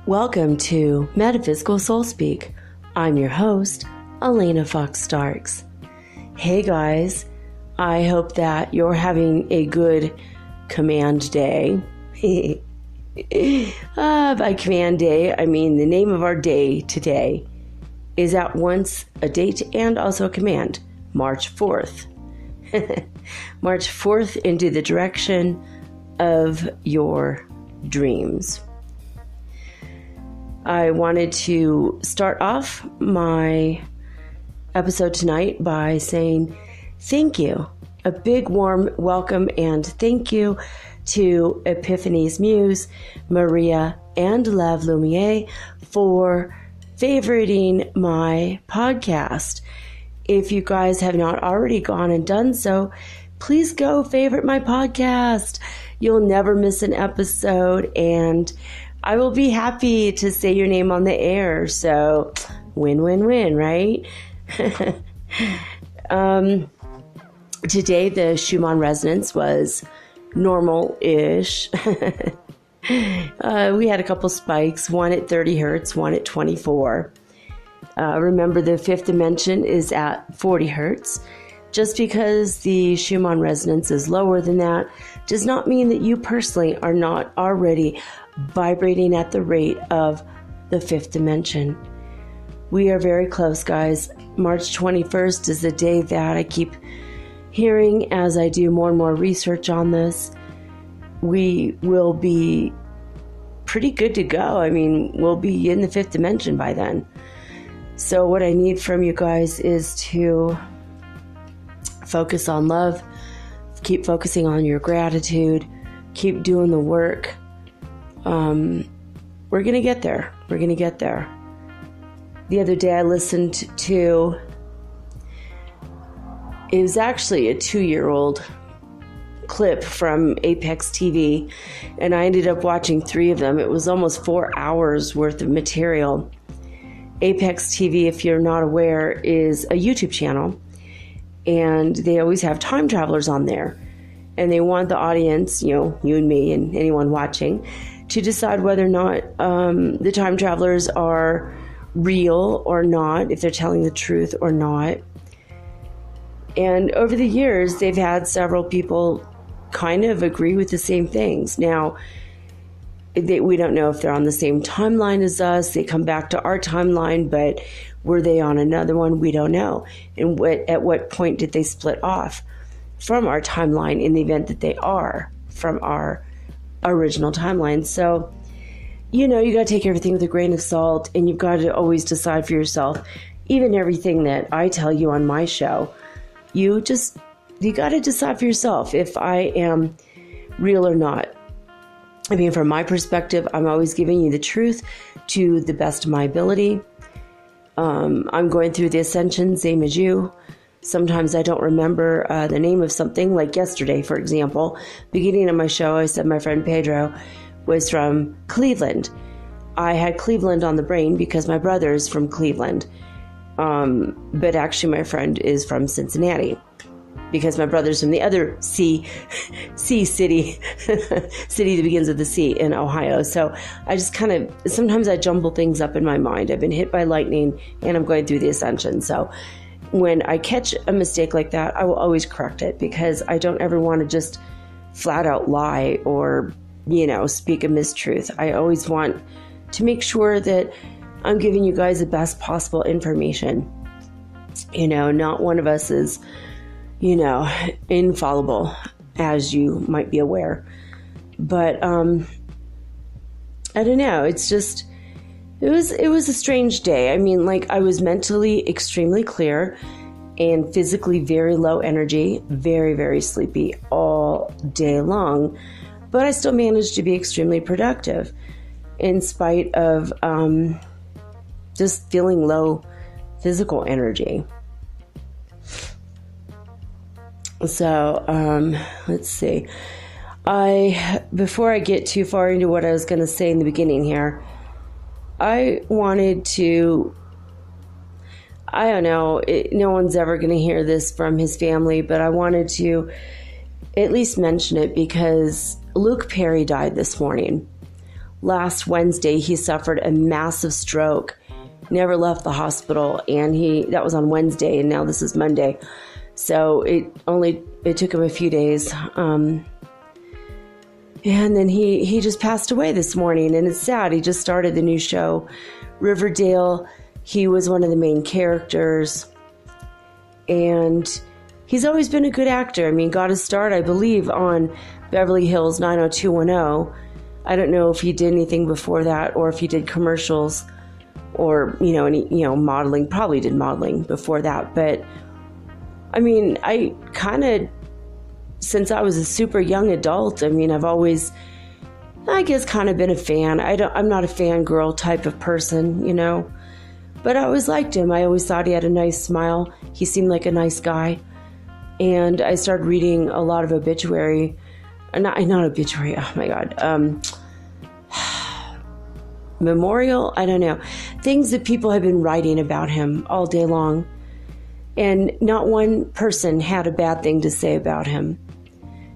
Welcome to Metaphysical Soul Speak. I'm your host, Elena Fox Starks. Hey guys, I hope that you're having a good command day. By command day, I mean the name of our day today is at once a date and also a command, March 4th. March 4th into the direction of your dreams. I wanted to start off my episode tonight by saying thank you. A big warm welcome and thank you to Epiphany's Muse, Maria, and Love Lumiere for favoriting my podcast. If you guys have not already gone and done so, please go favorite my podcast. You'll never miss an episode, and I will be happy to say your name on the air. So win, win, win, right? Today, the Schumann resonance was normal-ish. We had a couple spikes, one at 30 hertz, one at 24. Remember, the fifth dimension is at 40 hertz. Just because the Schumann resonance is lower than that does not mean that you personally are not already vibrating at the rate of the fifth dimension. We are very close, guys. March 21st is the day that I keep hearing as I do more and more research on this. We will be pretty good to go. I mean, we'll be in the fifth dimension by then. So what I need from you guys is to focus on love, keep focusing on your gratitude, keep doing the work. We're going to get there. We're going to get there. The other day I listened to, it was actually a 2-year-old clip from Apex TV, and I ended up watching 3 of them. It was almost 4 hours worth of material. Apex TV, if you're not aware, is a YouTube channel, and they always have time travelers on there. And they want the audience, you and me and anyone watching, to decide whether or not the time travelers are real or not, if they're telling the truth or not. And over the years, they've had several people kind of agree with the same things. Now, we don't know if they're on the same timeline as us. They come back to our timeline, but were they on another one? We don't know. And at what point did they split off from our timeline in the event that they are from our original timeline? So, you got to take everything with a grain of salt, and you've got to always decide for yourself. Even everything that I tell you on my show, you got to decide for yourself if I am real or not. I mean, from my perspective, I'm always giving you the truth to the best of my ability. I'm going through the ascension, same as you. Sometimes I don't remember the name of something, like yesterday, for example. Beginning of my show, I said my friend Pedro was from Cleveland. I had Cleveland on the brain because my brother is from Cleveland. But actually my friend is from Cincinnati because my brother's from the other C city, city that begins with the C in Ohio. So I just sometimes I jumble things up in my mind. I've been hit by lightning and I'm going through the ascension. So when I catch a mistake like that, I will always correct it because I don't ever want to just flat out lie or, speak a mistruth. I always want to make sure that I'm giving you guys the best possible information. Not one of us is, infallible, as you might be aware. But I don't know. It's just, it was a strange day. I mean, I was mentally extremely clear and physically very low energy, very, very sleepy all day long. But I still managed to be extremely productive in spite of just feeling low physical energy. So, let's see. Before I get too far into what I was going to say in the beginning here, I wanted to, I don't know, no one's ever going to hear this from his family, but I wanted to at least mention it because Luke Perry died this morning. last Wednesday, he suffered a massive stroke, never left the hospital, and that was on Wednesday, and now this is Monday. So it took him a few days. And then he just passed away this morning, and it's sad. He just started the new show, Riverdale. He was one of the main characters, and he's always been a good actor. I mean, got his start, I believe, on Beverly Hills 90210. I don't know if he did anything before that or if he did commercials or, any, modeling. Probably did modeling before that. But, I mean, I kind of, since I was a super young adult, I mean, I've always, I guess, kind of been a fan. I'm not a fangirl type of person, but I always liked him. I always thought he had a nice smile. He seemed like a nice guy. And I started reading a lot of obituary, not obituary, oh my God, memorial, I don't know, things that people have been writing about him all day long. And not one person had a bad thing to say about him.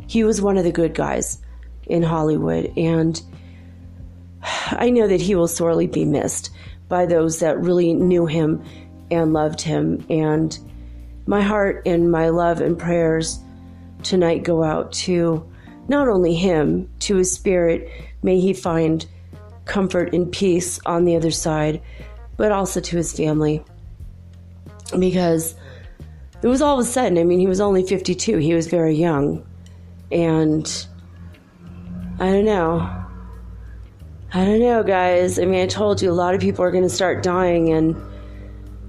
He was one of the good guys in Hollywood. And I know that he will sorely be missed by those that really knew him and loved him. And my heart and my love and prayers tonight go out to not only him, to his spirit. May he find comfort and peace on the other side, but also to his family. Because it was all of a sudden, I mean, he was only 52. He was very young. And I don't know, guys. I mean, I told you a lot of people are going to start dying, and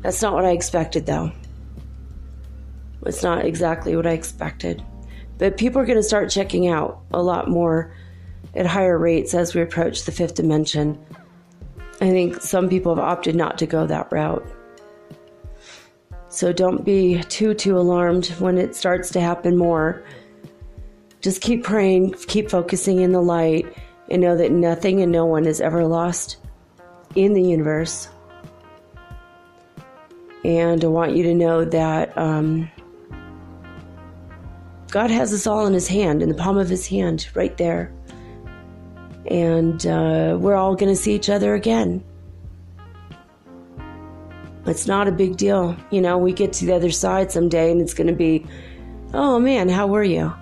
that's not what I expected, though. It's not exactly what I expected. But people are going to start checking out a lot more at higher rates as we approach the fifth dimension. I think some people have opted not to go that route. So don't be too alarmed when it starts to happen more. Just keep praying, keep focusing in the light, and know that nothing and no one is ever lost in the universe. And I want you to know that God has us all in his hand, in the palm of his hand, right there. And we're all going to see each other again. It's not a big deal. We get to the other side someday and it's going to be, oh man, how were you?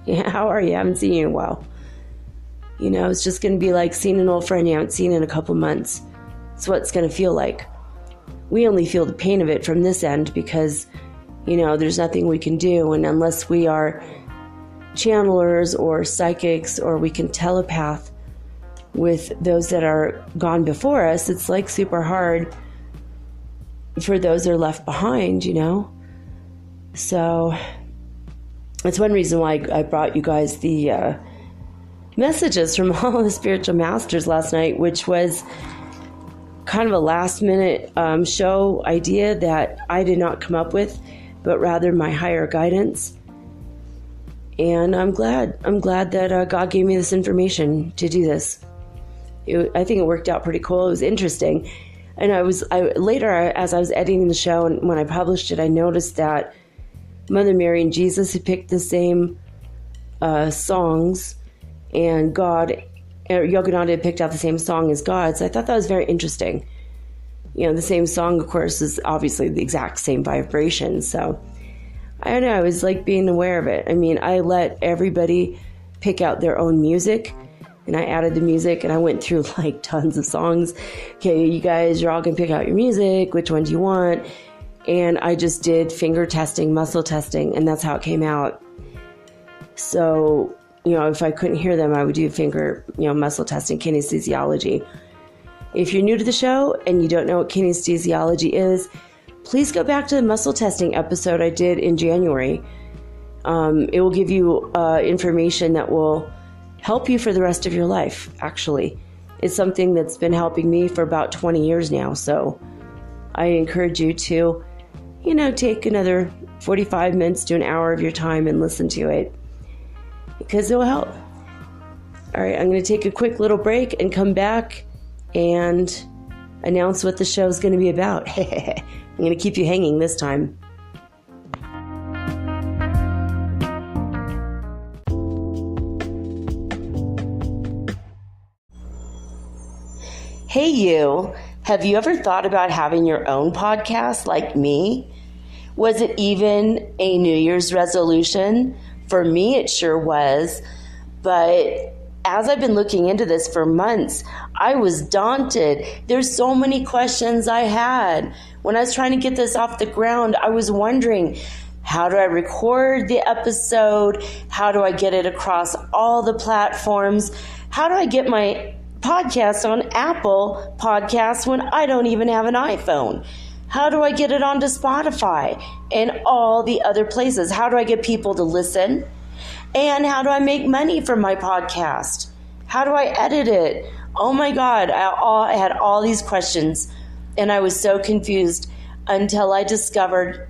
Yeah, how are you? I haven't seen you in a while. It's just going to be like seeing an old friend you haven't seen in a couple months. It's what it's going to feel like. We only feel the pain of it from this end because there's nothing we can do. And unless we are channelers or psychics or we can telepath with those that are gone before us, it's like super hard for those that are left behind, So that's one reason why I brought you guys the messages from all the spiritual masters last night, which was kind of a last minute show idea that I did not come up with, but rather my higher guidance. And I'm glad that God gave me this information to do this. I think it worked out pretty cool. It was interesting. And later, as I was editing the show and when I published it, I noticed that Mother Mary and Jesus had picked the same songs, and Yogananda had picked out the same song as God. So I thought that was very interesting. The same song, of course, is obviously the exact same vibration. So I don't know. I was like being aware of it. I mean, I let everybody pick out their own music, and I added the music, and I went through like tons of songs. Okay, you guys, you're all going to pick out your music. Which one do you want? And I just did finger testing, muscle testing, and that's how it came out. So, if I couldn't hear them, I would do finger, muscle testing, kinesthesiology. If you're new to the show and you don't know what kinesthesiology is, please go back to the muscle testing episode I did in January. It will give you information that will help you for the rest of your life, actually. It's something that's been helping me for about 20 years now. So I encourage you to, take another 45 minutes to an hour of your time and listen to it, because it will help. All right, I'm going to take a quick little break and come back and announce what the show is going to be about. I'm going to keep you hanging this time. Hey you, have you ever thought about having your own podcast like me? Was it even a New Year's resolution? For me, it sure was. But as I've been looking into this for months, I was daunted. There's so many questions I had. When I was trying to get this off the ground, I was wondering, how do I record the episode? How do I get it across all the platforms? How do I get my podcast on Apple Podcasts when I don't even have an iPhone? How do I get it onto Spotify and all the other places? How do I get people to listen? And how do I make money from my podcast? How do I edit it? Oh my God, I had all these questions and I was so confused until I discovered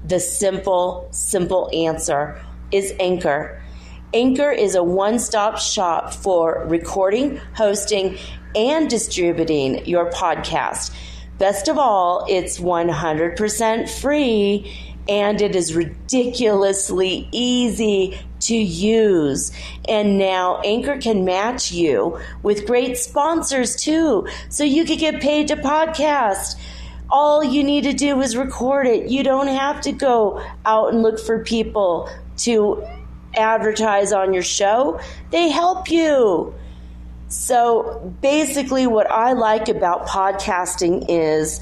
the simple answer is Anchor. Anchor is a one-stop shop for recording, hosting, and distributing your podcast. Best of all, it's 100% free and it is ridiculously easy to use. And now Anchor can match you with great sponsors too, so you can get paid to podcast. All you need to do is record it. You don't have to go out and look for people to advertise on your show. They help you. So basically what I like about podcasting is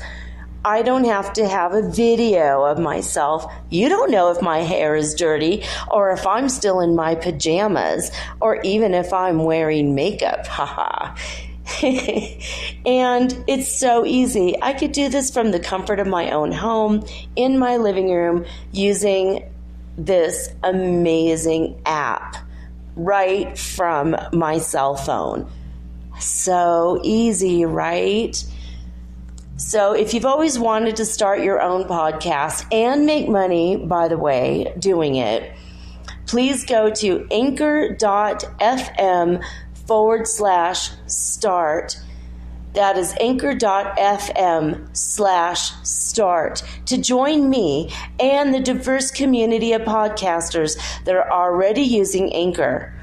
I don't have to have a video of myself. You don't know if my hair is dirty or if I'm still in my pajamas or even if I'm wearing makeup. Haha. And it's so easy. I could do this from the comfort of my own home in my living room using this amazing app right from my cell phone. So easy, right? So if you've always wanted to start your own podcast and make money, by the way, doing it, please go to anchor.fm/start. That is anchor.fm/start to join me and the diverse community of podcasters that are already using Anchor.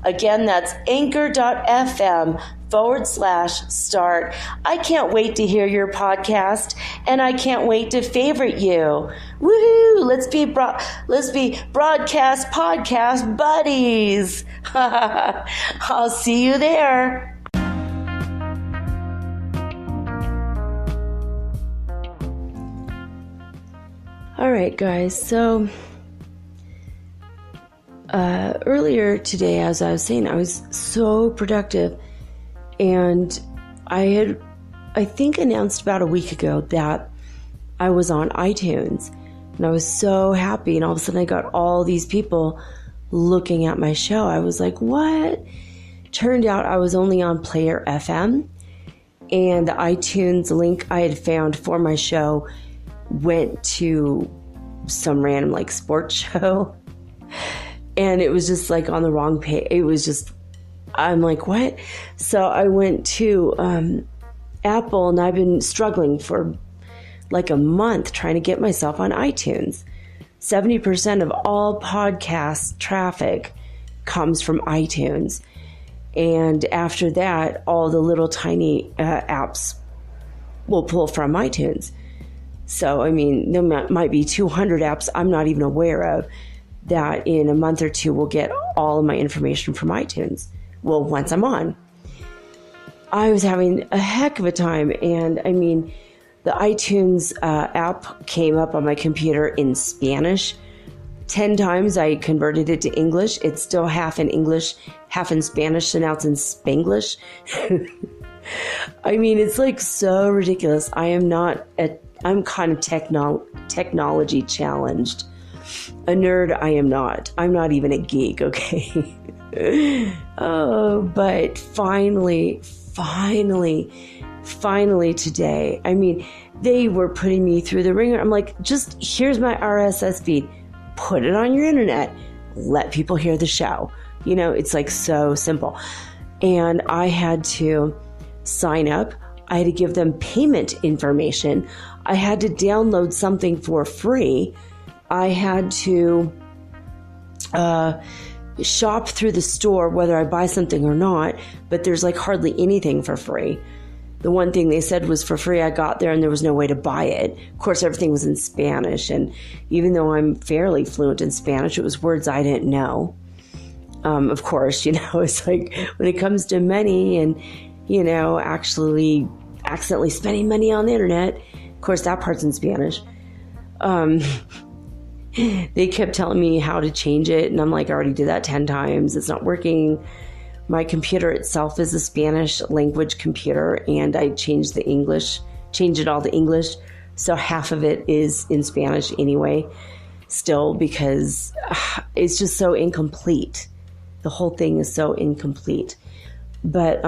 Again, that's anchor.fm/start. I can't wait to hear your podcast and I can't wait to favorite you. Woohoo! Let's be broadcast podcast buddies. I'll see you there. All right, guys. So earlier today, as I was saying, I was so productive, and I think announced about a week ago that I was on iTunes, and I was so happy, and all of a sudden I got all these people looking at my show. I was like, what? Turned out I was only on Player FM, and the iTunes link I had found for my show went to some random like sports show, and it was just like on the wrong page. It was just, I'm like, what? So I went to Apple, and I've been struggling for like a month trying to get myself on iTunes. 70% of all podcast traffic comes from iTunes, and after that, all the little tiny apps will pull from iTunes. So, I mean, there might be 200 apps I'm not even aware of that in a month or two will get all of my information from iTunes. Well, once I'm on. I was having a heck of a time, and I mean, the iTunes app came up on my computer in Spanish. 10 times I converted it to English. It's still half in English, half in Spanish, so now it's in Spanglish. I mean, it's like so ridiculous. I'm kind of technology challenged. A nerd, I am not. I'm not even a geek, okay? Oh, but finally today, I mean, they were putting me through the ringer. I'm like, just here's my RSS feed. Put it on your internet. Let people hear the show. You know, it's like so simple. And I had to sign up. I had to give them payment information. I had to download something for free. I had to shop through the store, whether I buy something or not, but there's like hardly anything for free. The one thing they said was for free. I got there and there was no way to buy it. Of course, everything was in Spanish. And even though I'm fairly fluent in Spanish, it was words I didn't know. Of course, it's like when it comes to money and, actually accidentally spending money on the internet, of course, that part's in Spanish. They kept telling me how to change it. And I'm like, I already did that 10 times. It's not working. My computer itself is a Spanish language computer, and I changed it all to English. So half of it is in Spanish anyway, still, because it's just so incomplete. The whole thing is so incomplete. But,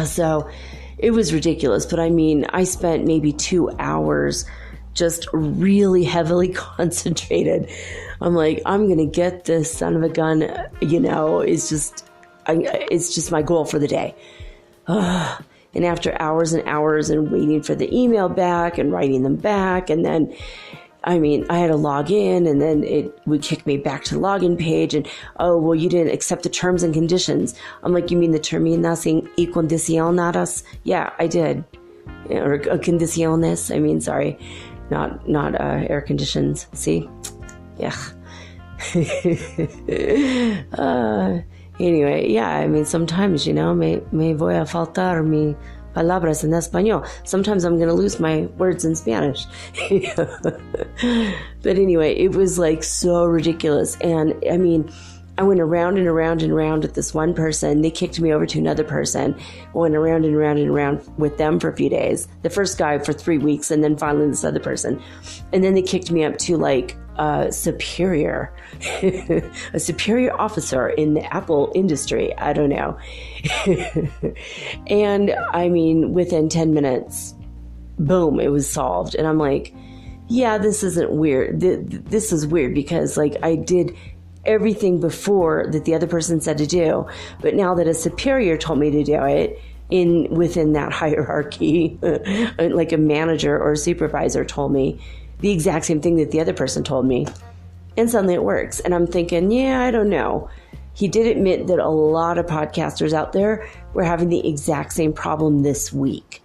so it was ridiculous. But I spent maybe 2 hours just really heavily concentrated. I'm like, I'm going to get this son of a gun, it's just my goal for the day. And after hours and hours and waiting for the email back and writing them back, and then, I had to log in, and then it would kick me back to the login page, and, oh, well, you didn't accept the terms and conditions. I'm like, you mean the terminas y condicionadas? Yeah, I did. Or condiciones, sorry. Not air conditions. See? Yeah. Anyway, sometimes, me voy a faltar mi palabras en español. Sometimes I'm going to lose my words in Spanish. But anyway, it was like so ridiculous. And I went around and around and around with this one person. They kicked me over to another person. I went around and around and around with them for a few days. The first guy for 3 weeks, and then finally this other person. And then they kicked me up to like a superior officer in the Apple industry. I don't know. And within 10 minutes, boom, it was solved. And I'm like, yeah, this isn't weird. This is weird because I did everything before that the other person said to do, but now that a superior told me to do it within that hierarchy, like a manager or a supervisor told me the exact same thing that the other person told me, and suddenly it works. And I'm thinking, yeah, I don't know. He did admit that a lot of podcasters out there were having the exact same problem this week.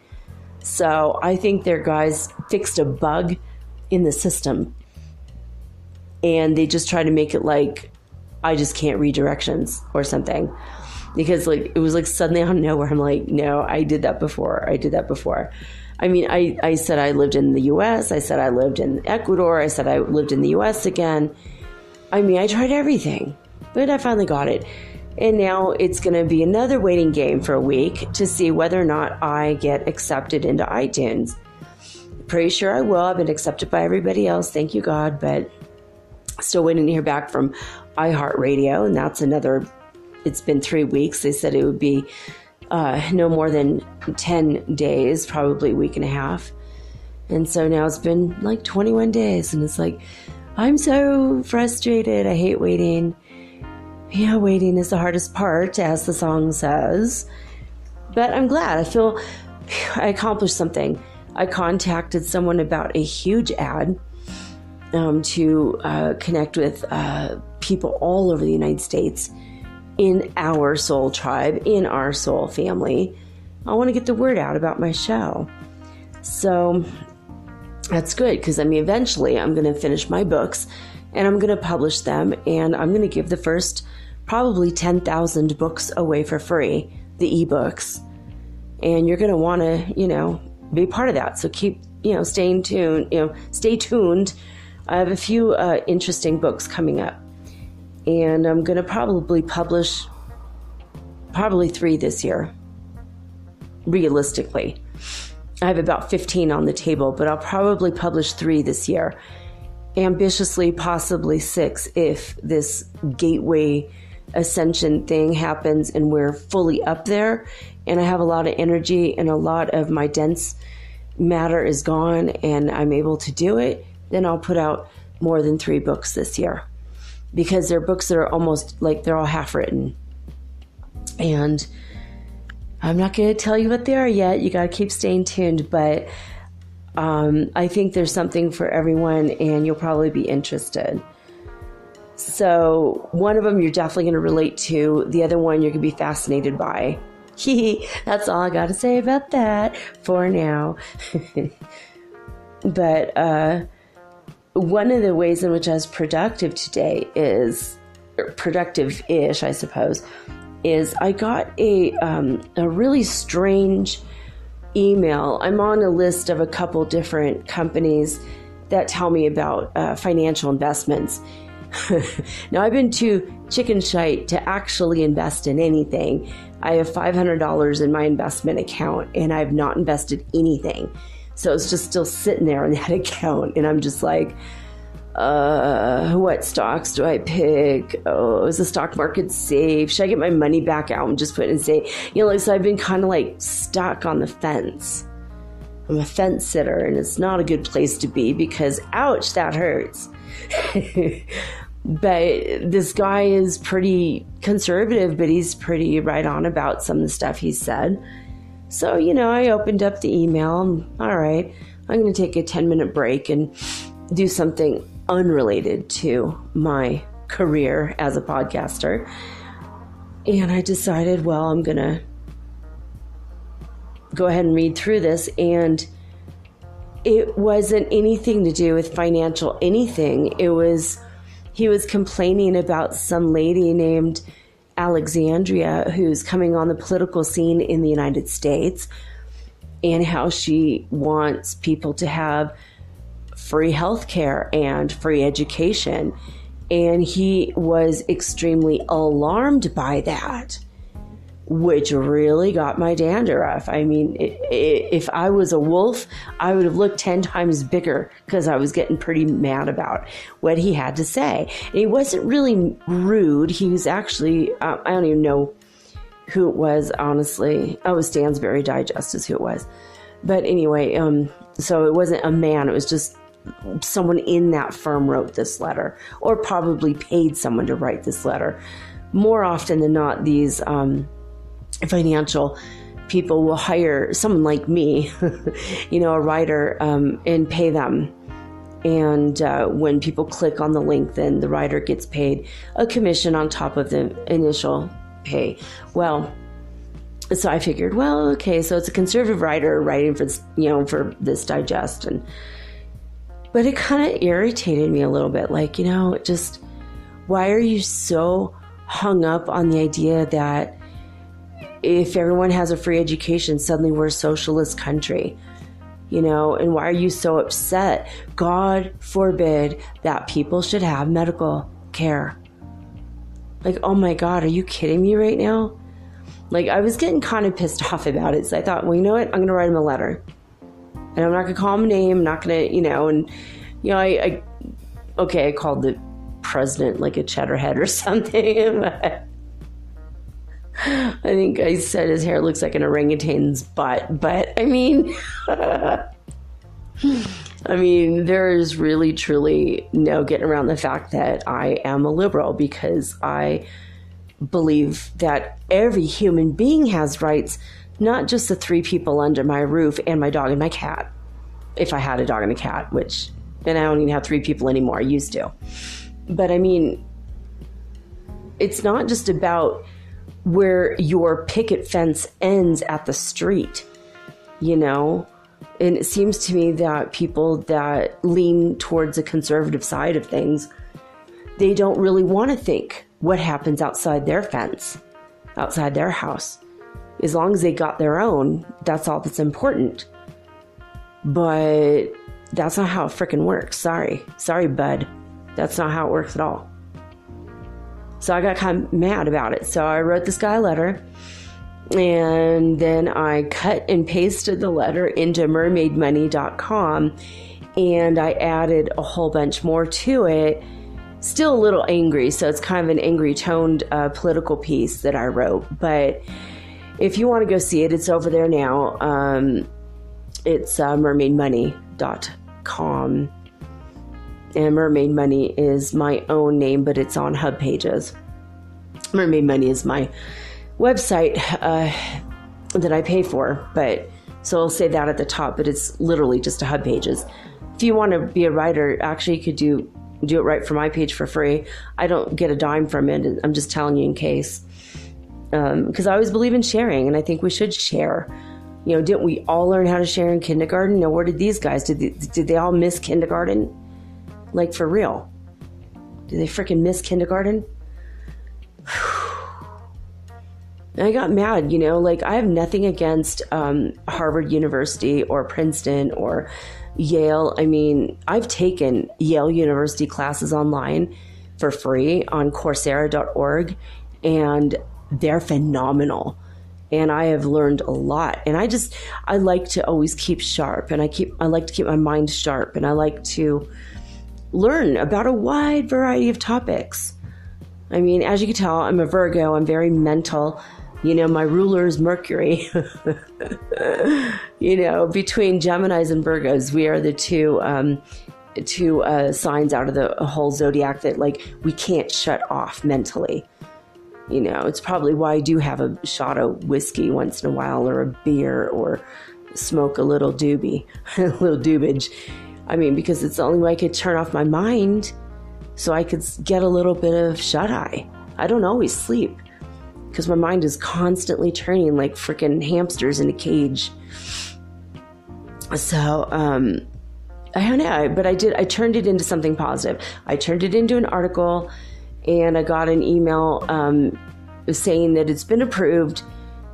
So I think their guys fixed a bug in the system. And they just try to make it like I just can't read directions or something. Because it was suddenly out of nowhere. I'm like, no, I did that before. I said I lived in the U.S. I said I lived in Ecuador. I said I lived in the U.S. again. I tried everything. But I finally got it. And now it's going to be another waiting game for a week to see whether or not I get accepted into iTunes. Pretty sure I will. I've been accepted by everybody else. Thank you, God. But still waiting to hear back from iHeartRadio, and that's it's been 3 weeks. They said it would be no more than 10 days, probably a week and a half. And so now it's been 21 days, and it's I'm so frustrated. I hate waiting. Yeah, waiting is the hardest part, as the song says. But I'm glad. I feel I accomplished something. I contacted someone about a huge ad to connect with people all over the United States in our soul tribe, in our soul family. I want to get the word out about my show. So that's good because, eventually I'm going to finish my books and I'm going to publish them, and I'm going to give the first probably 10,000 books away for free, the ebooks. And you're going to want to, be part of that. So keep, stay tuned. I have a few interesting books coming up, and I'm going to probably publish 3 this year. Realistically, I have about 15 on the table, but I'll probably publish 3 this year. Ambitiously, possibly 6 if this gateway ascension thing happens and we're fully up there and I have a lot of energy and a lot of my dense matter is gone and I'm able to do it. Then I'll put out more than 3 books this year, because they're books that are almost they're all half written. And I'm not going to tell you what they are yet. You got to keep staying tuned, but I think there's something for everyone and you'll probably be interested. So one of them you're definitely going to relate to. The other one you're going to be fascinated by. That's all I got to say about that for now. But one of the ways in which I was productive today is, or productive-ish, I suppose, is I got a really strange email. I'm on a list of a couple different companies that tell me about financial investments. Now, I've been too chicken shite to actually invest in anything. I have $500 in my investment account, and I've not invested anything. So it's just still sitting there in that account, and I'm just like, what stocks do I pick? Oh, is the stock market safe? Should I get my money back out and just put it in safe? So I've been kind of like stuck on the fence. I'm a fence sitter, and it's not a good place to be because, ouch, that hurts. But this guy is pretty conservative, but he's pretty right on about some of the stuff he said. So, I opened up the email. All right, I'm going to take a 10-minute break and do something unrelated to my career as a podcaster. And I decided, well, I'm going to go ahead and read through this. And it wasn't anything to do with financial anything. He was complaining about some lady named Alexandria who's coming on the political scene in the United States, and how she wants people to have free healthcare and free education. And he was extremely alarmed by that, which really got my dander up. I mean, if I was a wolf, I would have looked 10 times bigger because I was getting pretty mad about what he had to say. And he wasn't really rude. He was actually, I don't even know who it was, honestly. Oh, it was Stansberry Digest is who it was. But anyway, so it wasn't a man. It was just someone in that firm wrote this letter, or probably paid someone to write this letter. More often than not, these financial people will hire someone like me, a writer, and pay them. And when people click on the link, then the writer gets paid a commission on top of the initial pay. Well, so I figured, well, okay, so it's a conservative writer writing for this, for this digest. But it kind of irritated me a little bit. Like, just, why are you so hung up on the idea that if everyone has a free education, suddenly we're a socialist country, and why are you so upset? God forbid that people should have medical care. Like, oh my God, are you kidding me right now? Like, I was getting kind of pissed off about it. So I thought, well, you know what? I'm going to write him a letter. And I'm not going to call him a name. I'm not going to, I called the president like a cheddarhead or something. I think I said his hair looks like an orangutan's butt, but I mean, there's really, truly no getting around the fact that I am a liberal, because I believe that every human being has rights, not just the 3 people under my roof and my dog and my cat. If I had a dog and a cat, which, and I don't even have 3 people anymore. I used to. But I mean, it's not just about where your picket fence ends at the street, and it seems to me that people that lean towards the conservative side of things, they don't really want to think what happens outside their fence, outside their house. As long as they got their own, that's all that's important. But that's not how it frickin' works. Sorry, bud. That's not how it works at all. So I got kind of mad about it. So I wrote this guy a letter, and then I cut and pasted the letter into mermaidmoney.com, and I added a whole bunch more to it. Still a little angry, so it's kind of an angry toned political piece that I wrote. But if you want to go see it, it's over there now. It's mermaidmoney.com. And Mermaid Money is my own name, but it's on Hub Pages. Mermaid Money is my website that I pay for, but so I'll say that at the top, but it's literally just a Hub Pages. If you want to be a writer, actually you could do it right for my page for free. I don't get a dime from it. I'm just telling you in case. because I always believe in sharing, and I think we should share. Didn't we all learn how to share in kindergarten? Where did these guys, did they all miss kindergarten? Like, for real? Did they freaking miss kindergarten? And I got mad, I have nothing against Harvard University or Princeton or Yale. I mean, I've taken Yale University classes online for free on Coursera.org, and they're phenomenal. And I have learned a lot. And I like to always keep sharp, and I like to keep my mind sharp, and I like to learn about a wide variety of topics. I mean, as you can tell, I'm a Virgo. I'm very mental. My ruler is Mercury. Between Geminis and Virgos, we are the two signs out of the whole zodiac that, we can't shut off mentally. It's probably why I do have a shot of whiskey once in a while, or a beer, or smoke a little doobie, a little doobage. I mean, because it's the only way I could turn off my mind so I could get a little bit of shut-eye. I don't always sleep because my mind is constantly turning like freaking hamsters in a cage. So, I don't know, but I turned it into something positive. I turned it into an article, and I got an email saying that it's been approved,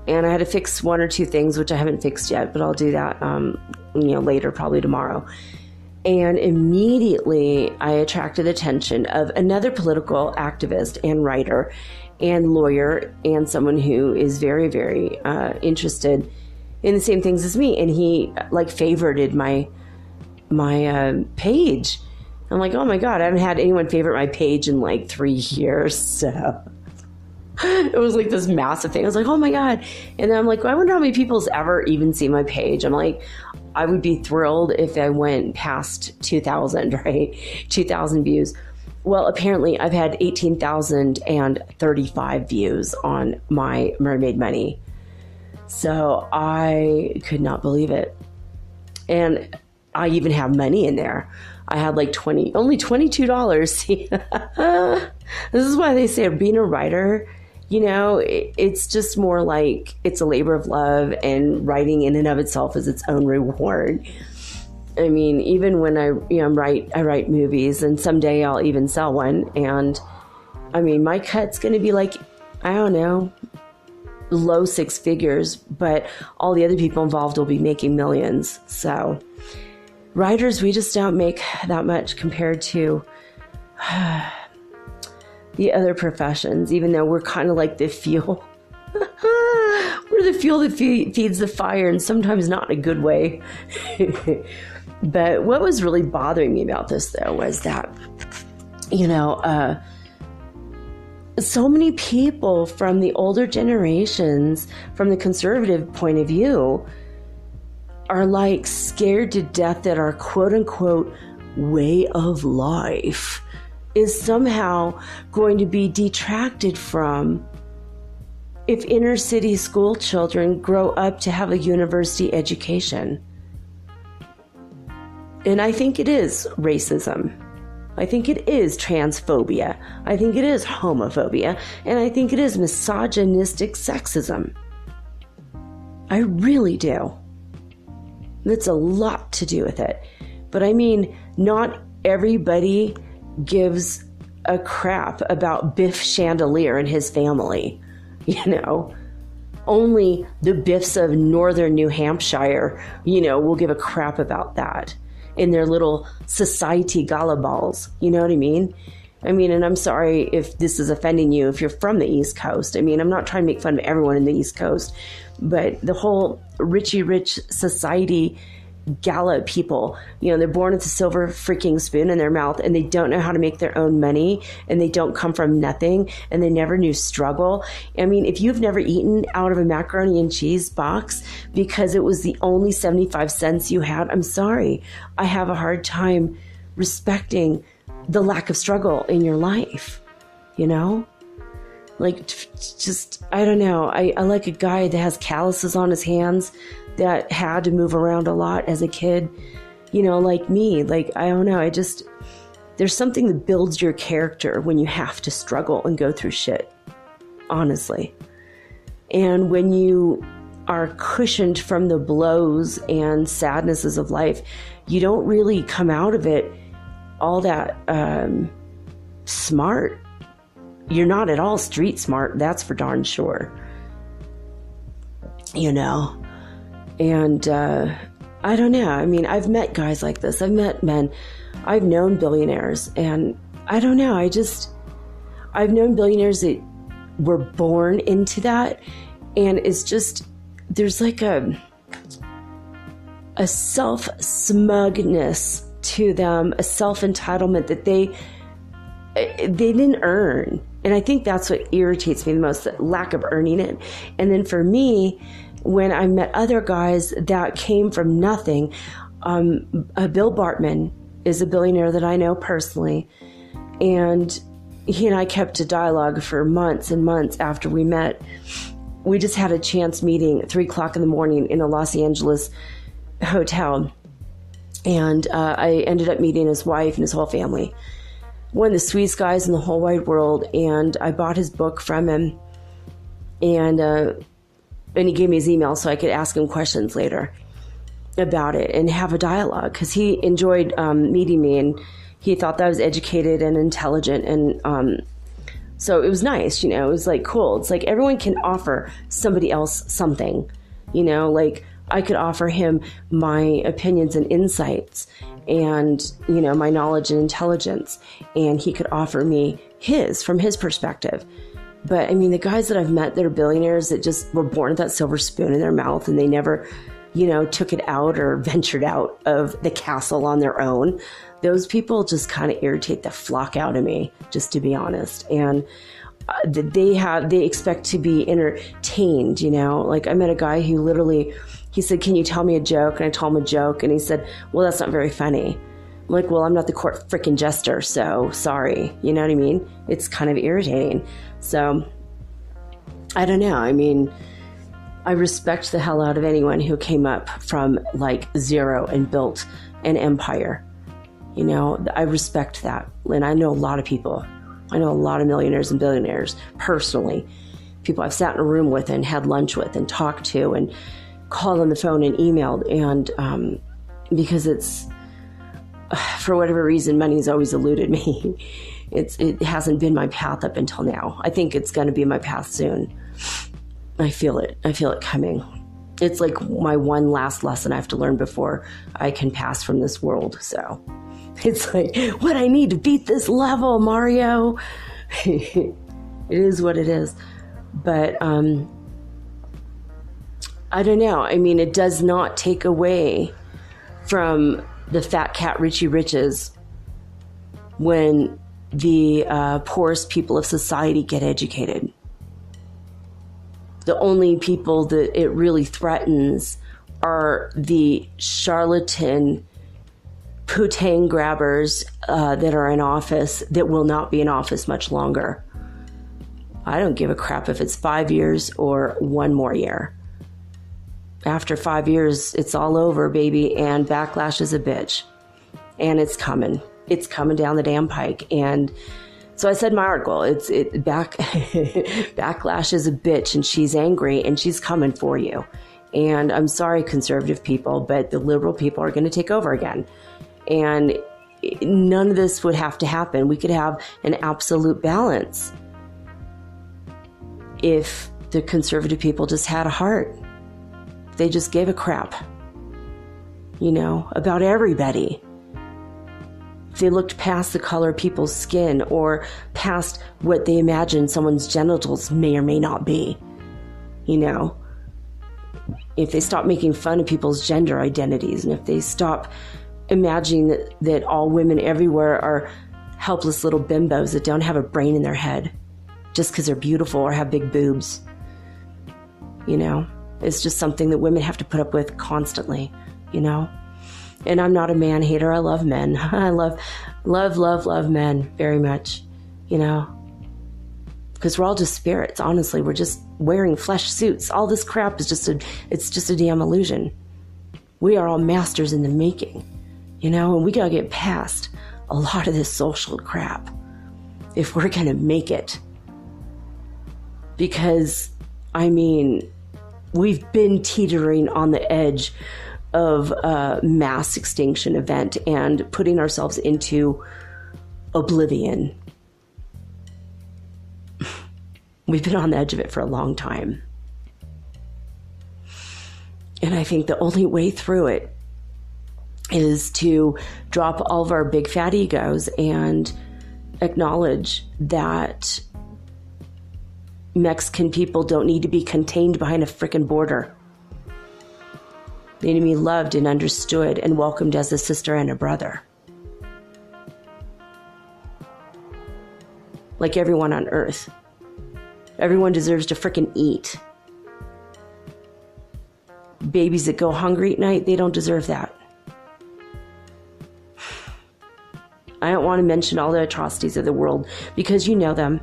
and I had to fix one or two things, which I haven't fixed yet, but I'll do that later, probably tomorrow. And immediately I attracted the attention of another political activist and writer and lawyer, and someone who is very, very interested in the same things as me. And he favorited my page. I'm like, oh my God, I haven't had anyone favorite my page in 3 years. So it was like this massive thing. I was like, oh my God. And then I'm like, well, I wonder how many people's ever even seen my page. I'm like, I would be thrilled if I went past 2,000, right? 2,000 views. Well, apparently I've had 18,035 views on my Mermaid Money. So I could not believe it. And I even have money in there. I had only $22. This is why they say being a writer, it's just more like it's a labor of love, and writing in and of itself is its own reward. I mean, even when I write movies, and someday I'll even sell one. And I mean, my cut's going to be I don't know, low six figures, but all the other people involved will be making millions. So writers, we just don't make that much compared to the other professions, even though we're kind of like the fuel. We're the fuel that feeds the fire, and sometimes not in a good way. But what was really bothering me about this, though, was that, so many people from the older generations, from the conservative point of view, are scared to death that our quote unquote way of life is somehow going to be detracted from if inner city school children grow up to have a university education. And I think it is racism. I think it is transphobia. I think it is homophobia. And I think it is misogynistic sexism. I really do. That's a lot to do with it. But I mean, not everybody gives a crap about Biff Chandelier and his family. Only the Biffs of northern New Hampshire, will give a crap about that in their little society gala balls. You know what I mean? And I'm sorry if this is offending you if you're from the East Coast. I'm not trying to make fun of everyone in the East Coast, but the whole Richie Rich society gala people, they're born with a silver freaking spoon in their mouth, and they don't know how to make their own money, and they don't come from nothing, and they never knew struggle. If you've never eaten out of a macaroni and cheese box because it was the only 75 cents you had, I'm sorry. I have a hard time respecting the lack of struggle in your life, I don't know. I like a guy that has calluses on his hands, that had to move around a lot as a kid, like me. I don't know. There's something that builds your character when you have to struggle and go through shit. Honestly. And when you are cushioned from the blows and sadnesses of life, you don't really come out of it all that smart. You're not at all street smart, that's for darn sure. You know? And I don't know. I mean, I've met guys like this. I've met men. I've known billionaires. And I don't know. I've known billionaires that were born into that. And it's just, there's like a self-smugness to them, a self-entitlement that they didn't earn. And I think that's what irritates me the most, the lack of earning it. And then for me, when I met other guys that came from nothing, Bill Bartman is a billionaire that I know personally. And he and I kept a dialogue for months and months after we met. We just had a chance meeting at 3:00 in the morning in a Los Angeles hotel. And I ended up meeting his wife and his whole family. One of the sweetest guys in the whole wide world. And I bought his book from him. And he gave me his email so I could ask him questions later about it and have a dialogue, because he enjoyed meeting me, and he thought that I was educated and intelligent. And so it was nice, you know, it was like cool. It's like everyone can offer somebody else something, you know, like I could offer him my opinions and insights and, you know, my knowledge and intelligence, and he could offer me his from his perspective. But I mean, the guys that I've met that are billionaires that just were born with that silver spoon in their mouth and they never, you know, took it out or ventured out of the castle on their own. Those people just kind of irritate the flock out of me, just to be honest. And they expect to be entertained, you know. Like I met a guy who literally, he said, "Can you tell me a joke?" And I told him a joke, and he said, "Well, that's not very funny." I'm like, "Well, I'm not the court frickin' jester, so sorry." You know what I mean? It's kind of irritating. So, I don't know. I mean, I respect the hell out of anyone who came up from like zero and built an empire. You know, I respect that. And I know a lot of people. I know a lot of millionaires and billionaires personally. People I've sat in a room with and had lunch with and talked to and called on the phone and emailed. And because it's, for whatever reason, money's always eluded me. It hasn't been my path up until now. I think it's going to be my path soon. I feel it. I feel it coming. It's like my one last lesson I have to learn before I can pass from this world. So it's like what I need to beat this level, Mario. It is what it is. But I don't know. I mean, it does not take away from the fat cat Richie Riches when the poorest people of society get educated. The only people that it really threatens are the charlatan putang grabbers that are in office that will not be in office much longer. I don't give a crap if it's 5 years or one more year. After 5 years, it's all over, baby, and backlash is a bitch. And it's coming. It's coming down the damn pike. And so I said in my article, backlash is a bitch, and she's angry, and she's coming for you. And I'm sorry, conservative people, but the liberal people are going to take over again. And none of this would have to happen. We could have an absolute balance if the conservative people just had a heart. They just gave a crap, you know, about everybody. If they looked past the color of people's skin or past what they imagine someone's genitals may or may not be, you know, if they stop making fun of people's gender identities, and if they stop imagining that all women everywhere are helpless little bimbos that don't have a brain in their head just because they're beautiful or have big boobs, you know, it's just something that women have to put up with constantly, you know. And I'm not a man hater. I love men. I love men very much, you know, because we're all just spirits. Honestly, we're just wearing flesh suits. All this crap is just a damn illusion. We are all masters in the making, you know, and we got to get past a lot of this social crap if we're going to make it. Because I mean, we've been teetering on the edge of a mass extinction event and putting ourselves into oblivion. We've been on the edge of it for a long time. And I think the only way through it is to drop all of our big fat egos and acknowledge that Mexican people don't need to be contained behind a frickin' border. They need to be loved and understood and welcomed as a sister and a brother. Like everyone on earth. Everyone deserves to frickin' eat. Babies that go hungry at night, they don't deserve that. I don't want to mention all the atrocities of the world because you know them.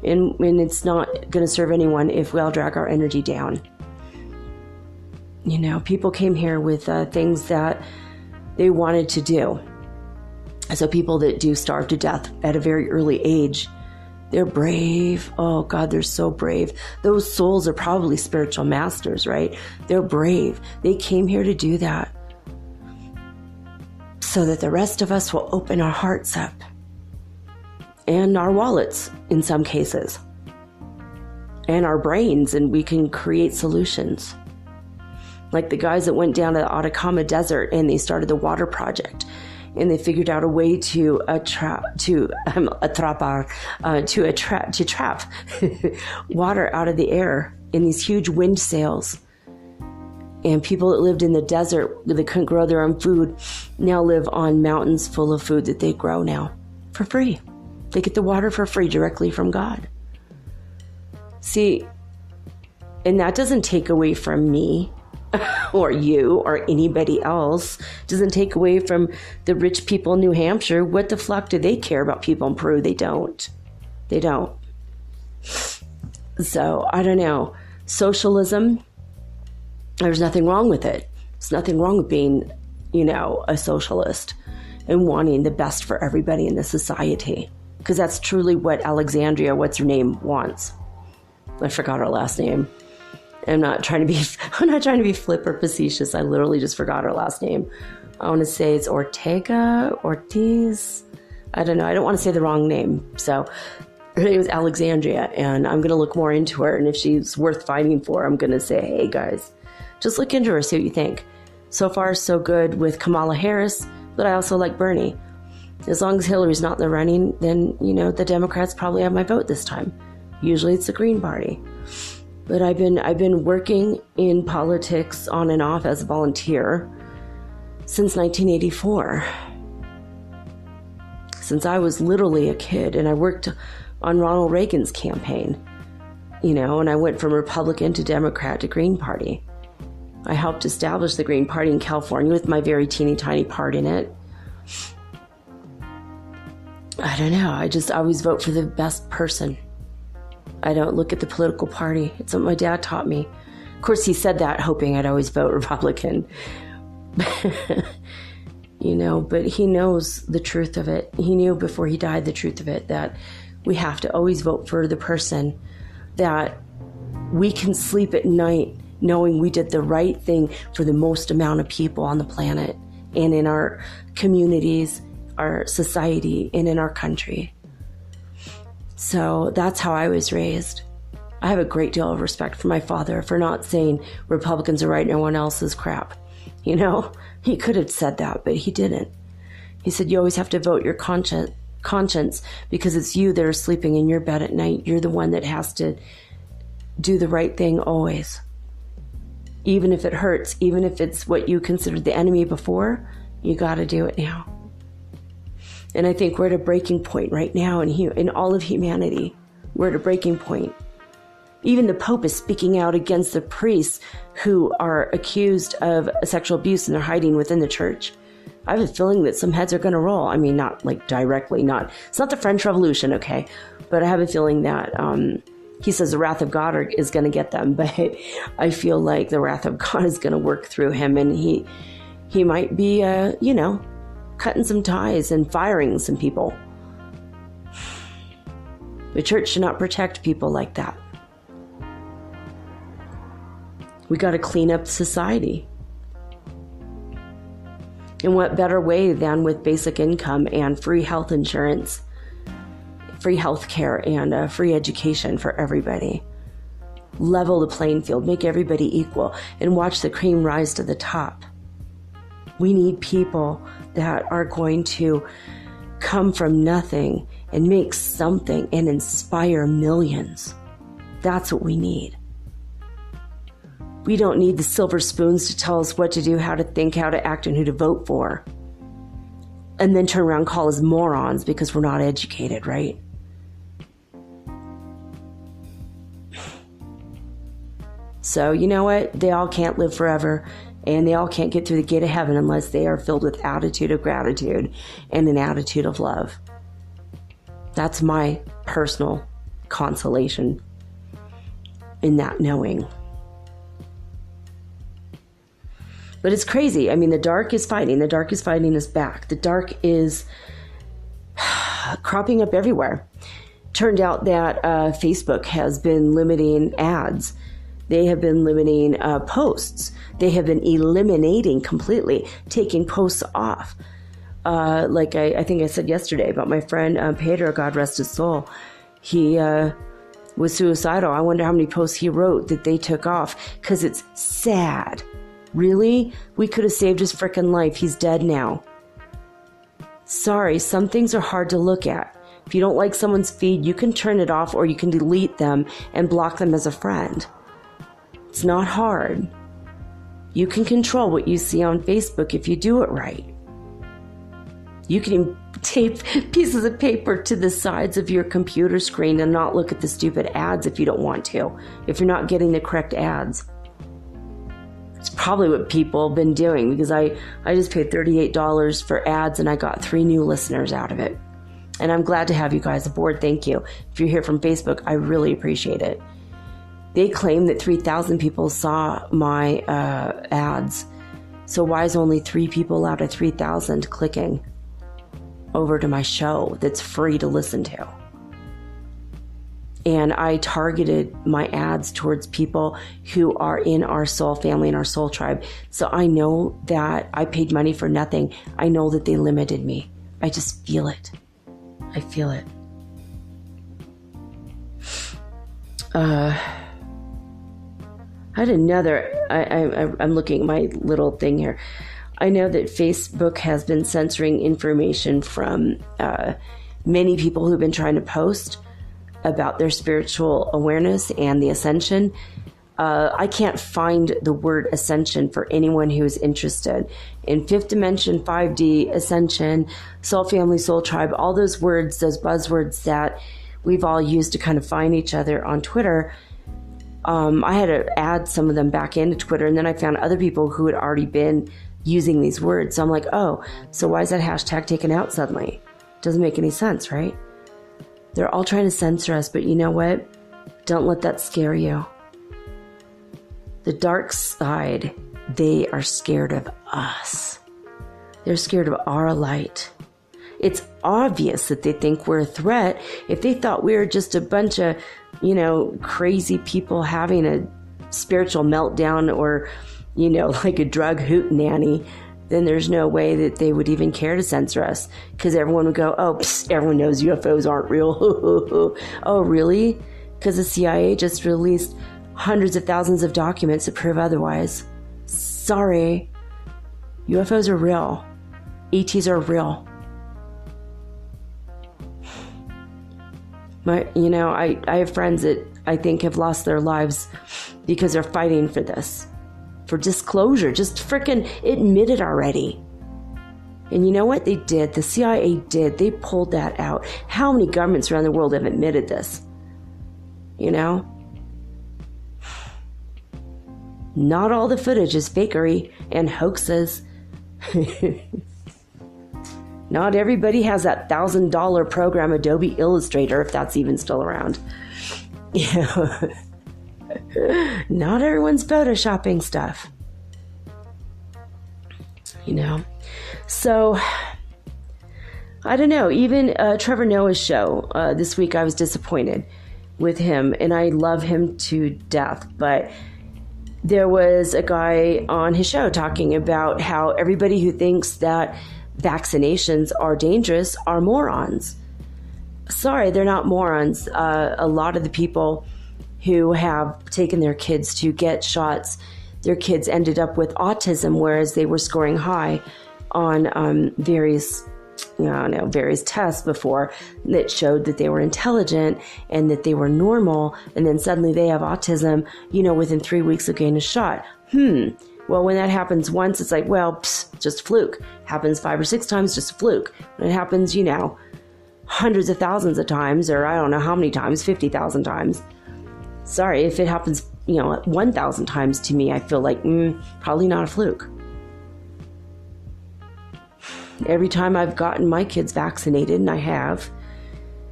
And it's not going to serve anyone if we all drag our energy down. You know, people came here with things that they wanted to do. So people that do starve to death at a very early age, they're brave. Oh God, they're so brave. Those souls are probably spiritual masters, right? They're brave. They came here to do that so that the rest of us will open our hearts up and our wallets in some cases and our brains, and we can create solutions. Like the guys that went down to the Atacama Desert and they started the water project, and they figured out a way to trap water out of the air in these huge wind sails. And people that lived in the desert that couldn't grow their own food now live on mountains full of food that they grow now for free. They get the water for free directly from God. See, and that doesn't take away from me or you or anybody else. It doesn't take away from the rich people in New Hampshire. What the fuck do they care about people in Peru? They don't. They don't. So, I don't know. Socialism, there's nothing wrong with it. There's nothing wrong with being, a socialist and wanting the best for everybody in the society. Because that's truly what Alexandria, what's her name, wants. I forgot her last name. I'm not trying to be flip or facetious. I literally just forgot her last name. I want to say it's Ortiz. I don't know. I don't want to say the wrong name. So her name is Alexandria, and I'm going to look more into her. And if she's worth fighting for, I'm going to say, hey guys, just look into her, see what you think. So far, so good with Kamala Harris, but I also like Bernie. As long as Hillary's not in the running, then, the Democrats probably have my vote this time. Usually it's the Green Party. But I've been working in politics on and off as a volunteer since 1984. Since I was literally a kid, and I worked on Ronald Reagan's campaign, and I went from Republican to Democrat to Green Party. I helped establish the Green Party in California with my very teeny tiny part in it. I don't know. I always vote for the best person. I don't look at the political party. It's what my dad taught me. Of course, he said that hoping I'd always vote Republican. But he knows the truth of it. He knew before he died the truth of it, that we have to always vote for the person that we can sleep at night knowing we did the right thing for the most amount of people on the planet and in our communities, our society, and in our country. So that's how I was raised. I have a great deal of respect for my father for not saying Republicans are right and everyone else is crap. He could have said that, but he didn't. He said, you always have to vote your conscience because it's you that are sleeping in your bed at night. You're the one that has to do the right thing always. Even if it hurts, even if it's what you considered the enemy before, you got to do it now. And I think we're at a breaking point right now in all of humanity. We're at a breaking point. Even the Pope is speaking out against the priests who are accused of sexual abuse and they're hiding within the church. I have a feeling that some heads are going to roll. I mean, not like directly, it's not the French Revolution, okay? But I have a feeling that he says the wrath of God is going to get them. But I feel like the wrath of God is going to work through him. And he might be, cutting some ties and firing some people. The church should not protect people like that. We got to clean up society. And what better way than with basic income and free health insurance, free health care, and free education for everybody. Level the playing field, make everybody equal, and watch the cream rise to the top. We need people that are going to come from nothing and make something and inspire millions. That's what we need. We don't need the silver spoons to tell us what to do, how to think, how to act, and who to vote for. And then turn around and call us morons because we're not educated, right? So, you know what? They all can't live forever, and they all can't get through the gate of heaven unless they are filled with attitude of gratitude and an attitude of love. That's my personal consolation in that knowing. But it's crazy. I mean, the dark is fighting. The dark is fighting us back. The dark is cropping up everywhere. Turned out that Facebook has been limiting ads. They have been limiting posts. They have been eliminating completely, taking posts off. Like I think I said yesterday about my friend Pedro, God rest his soul. He was suicidal. I wonder how many posts he wrote that they took off because it's sad. Really? We could have saved his frickin' life. He's dead now. Sorry, some things are hard to look at. If you don't like someone's feed, you can turn it off or you can delete them and block them as a friend. It's not hard. You can control what you see on Facebook if you do it right. You can tape pieces of paper to the sides of your computer screen and not look at the stupid ads if you don't want to, if you're not getting the correct ads. It's probably what people have been doing because I just paid $38 for ads and I got 3 new listeners out of it. And I'm glad to have you guys aboard. Thank you. If you're here from Facebook, I really appreciate it. They claim that 3,000 people saw my ads. So why is only 3 people out of 3,000 clicking over to my show that's free to listen to? And I targeted my ads towards people who are in our soul family and our soul tribe. So I know that I paid money for nothing. I know that they limited me. I just feel it. I feel it. I had another, I'm looking at my little thing here. I know that Facebook has been censoring information from many people who've been trying to post about their spiritual awareness and the ascension. I can't find the word ascension for anyone who is interested in 5th dimension, 5D, ascension, soul family, soul tribe, all those words, those buzzwords that we've all used to kind of find each other on Twitter. I had to add some of them back into Twitter, and then I found other people who had already been using these words. So I'm like, oh, so why is that hashtag taken out suddenly? Doesn't make any sense, right? They're all trying to censor us, but you know what? Don't let that scare you. The dark side, they are scared of us. They're scared of our light. It's obvious that they think we're a threat. If they thought we were just a bunch of, crazy people having a spiritual meltdown or, like a drug hootenanny, then there's no way that they would even care to censor us because everyone would go, oh, everyone knows UFOs aren't real. Oh, really? Because the CIA just released hundreds of thousands of documents that prove otherwise. Sorry. UFOs are real. ETs are real. I have friends that I think have lost their lives because they're fighting for this. For disclosure, just frickin' admit it already. And you know what they did? The CIA did. They pulled that out. How many governments around the world have admitted this? Not all the footage is fakery and hoaxes. Not everybody has that $1,000 program Adobe Illustrator, if that's even still around. Not everyone's photoshopping stuff. So I don't know. Even Trevor Noah's show this week, I was disappointed with him, and I love him to death. But there was a guy on his show talking about how everybody who thinks that vaccinations are dangerous are morons. Sorry, they're not morons. A lot of the people who have taken their kids to get shots, their kids ended up with autism, whereas they were scoring high on various tests before that showed that they were intelligent and that they were normal, and then suddenly they have autism, within 3 weeks of getting a shot. Well, when that happens once, it's like, well, just fluke. Happens 5 or 6 times, just a fluke. When it happens, hundreds of thousands of times, or I don't know how many times, 50,000 times. Sorry, if it happens, 1,000 times to me, I feel like, probably not a fluke. Every time I've gotten my kids vaccinated, and I have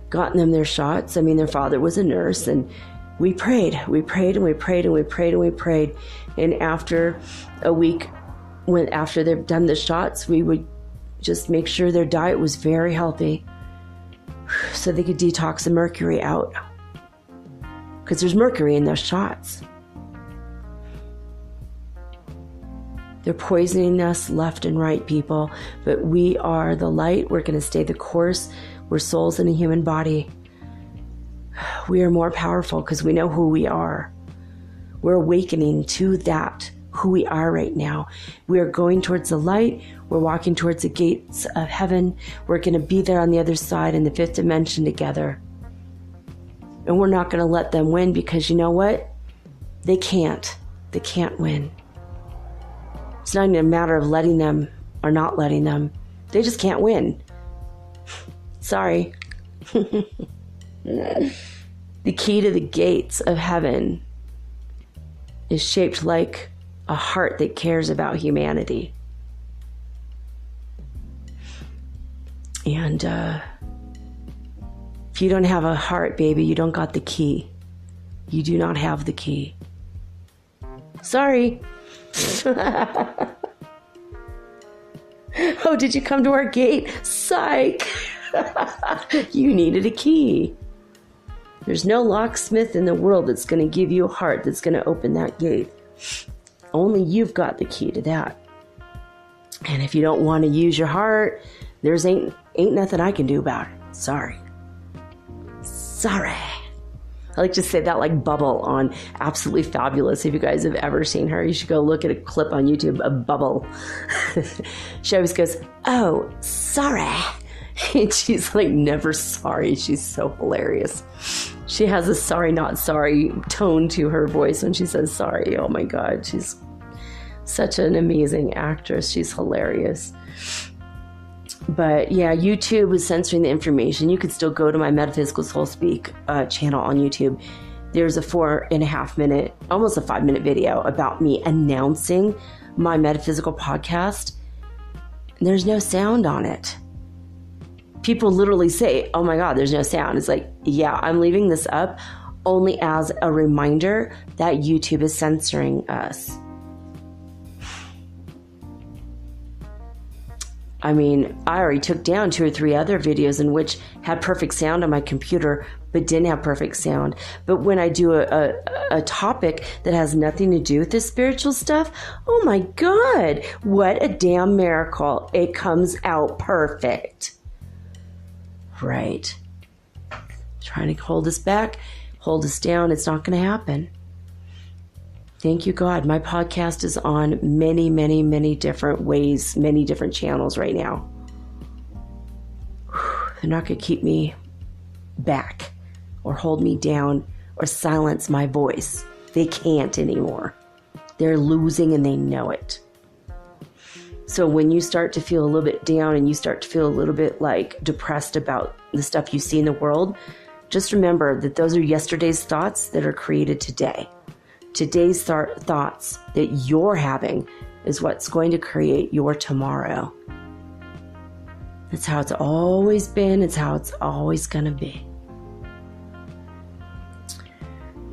gotten them their shots, their father was a nurse, and we prayed, and we prayed, and we prayed, and we prayed. And after a week, after they've done the shots, we would just make sure their diet was very healthy so they could detox the mercury out. Because there's mercury in those shots. They're poisoning us left and right, people. But we are the light. We're going to stay the course. We're souls in a human body. We are more powerful because we know who we are. We're awakening to that, who we are right now. We are going towards the light. We're walking towards the gates of heaven. We're going to be there on the other side in the 5th dimension together. And we're not going to let them win because you know what? They can't. They can't win. It's not even a matter of letting them or not letting them. They just can't win. Sorry. The key to the gates of heaven is shaped like a heart that cares about humanity. And if you don't have a heart, baby, you don't got the key. You do not have the key. Sorry. Oh, did you come to our gate? Psych. You needed a key. There's no locksmith in the world that's going to give you a heart that's going to open that gate. Only you've got the key to that. And if you don't want to use your heart, there's ain't nothing I can do about it. Sorry. I like to say that like Bubble on Absolutely Fabulous. If you guys have ever seen her, you should go look at a clip on YouTube of Bubble. She always goes, oh, sorry. And she's like never sorry. She's so hilarious. She has a sorry, not sorry tone to her voice when she says sorry. Oh my God. She's such an amazing actress. She's hilarious. But yeah, YouTube was censoring the information. You could still go to my Metaphysical Soul Speak channel on YouTube. There's a 4.5 minute, almost a 5-minute video about me announcing my metaphysical podcast. There's no sound on it. People literally say, oh my God, there's no sound. It's like, yeah, I'm leaving this up only as a reminder that YouTube is censoring us. I already took down 2 or 3 other videos in which had perfect sound on my computer, but didn't have perfect sound. But when I do a topic that has nothing to do with this spiritual stuff, oh my God, what a damn miracle. It comes out perfect. Right. Trying to hold us back, hold us down. It's not going to happen. Thank you, God. My podcast is on many, many, many different ways, many different channels right now. They're not going to keep me back or hold me down or silence my voice. They can't anymore. They're losing and they know it. So when you start to feel a little bit down and you start to feel a little bit like depressed about the stuff you see in the world, just remember that those are yesterday's thoughts that are created today. Today's thoughts that you're having is what's going to create your tomorrow. That's how it's always been. It's how it's always going to be.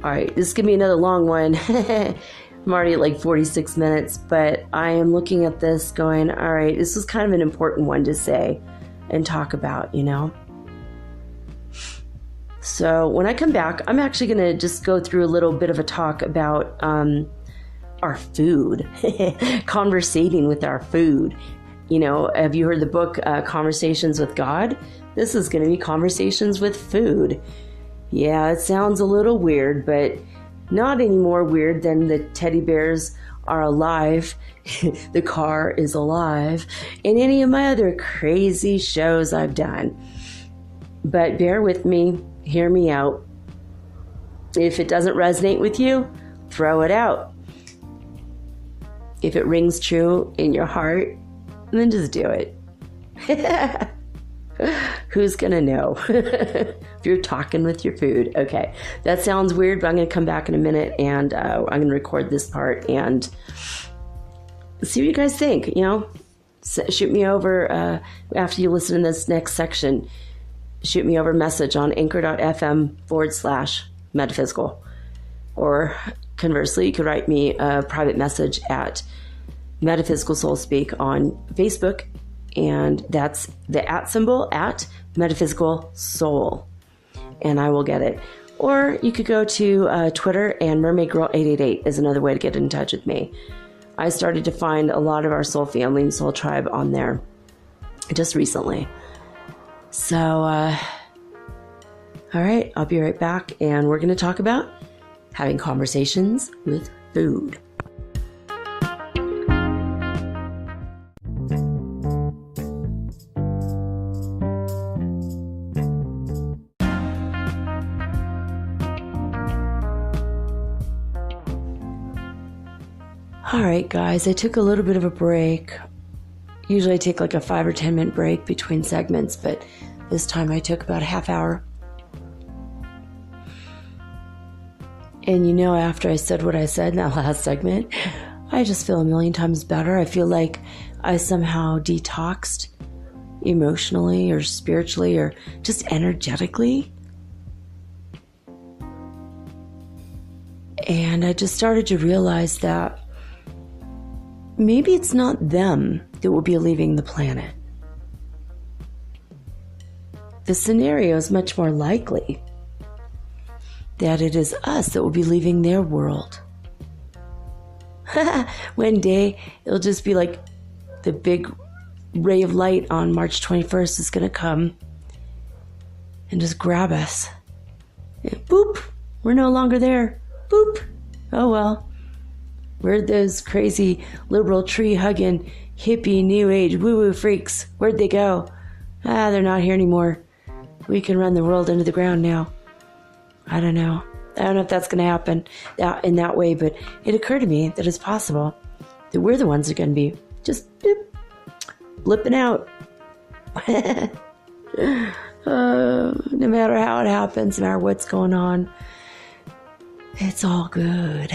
All right, this is going to be another long one. I'm already at like 46 minutes, but I am looking at this going, all right, this was kind of an important one to say and talk about, you know? So when I come back, I'm actually going to just go through a little bit of a talk about our food, conversating with our food. You know, have you heard the book Conversations with God? This is going to be conversations with food. Yeah, it sounds a little weird, but not any more weird than the teddy bears are alive, the car is alive, and any of my other crazy shows I've done. But bear with me, hear me out. If it doesn't resonate with you, throw it out. If it rings true in your heart, then just do it. Who's gonna know? If you're talking with your food. Okay, that sounds weird, but I'm gonna come back in a minute and I'm gonna record this part and see what you guys think. You know, shoot me over after you listen to this next section. Shoot me over a message on anchor.fm/metaphysical. Or conversely, you could write me a private message at Metaphysical Soul Speak on Facebook. And that's the @ at Metaphysical Soul. And I will get it. Or you could go to Twitter, and Mermaid Girl 888 is another way to get in touch with me. I started to find a lot of our soul family and soul tribe on there just recently. So, all right, I'll be right back, and we're going to talk about having conversations with food. All right, guys, I took a little bit of a break. Usually I take like a 5 or 10 minute break between segments, but this time I took about a half hour. And you know, after I said what I said in that last segment, I just feel a million times better. I feel like I somehow detoxed emotionally or spiritually or just energetically. And I just started to realize that maybe it's not them that will be leaving the planet. The scenario is much more likely that it is us that will be leaving their world. One day, it'll just be like the big ray of light on March 21st is going to come and just grab us. And boop, we're no longer there. Boop, oh well. Where'd those crazy liberal tree-hugging, hippie, new age, woo-woo freaks, where'd they go? They're not here anymore. We can run the world into the ground now. I don't know. I don't know if that's going to happen in that way, but it occurred to me that it's possible that we're the ones that are going to be just blipping out. No matter how it happens, no matter what's going on, it's all good.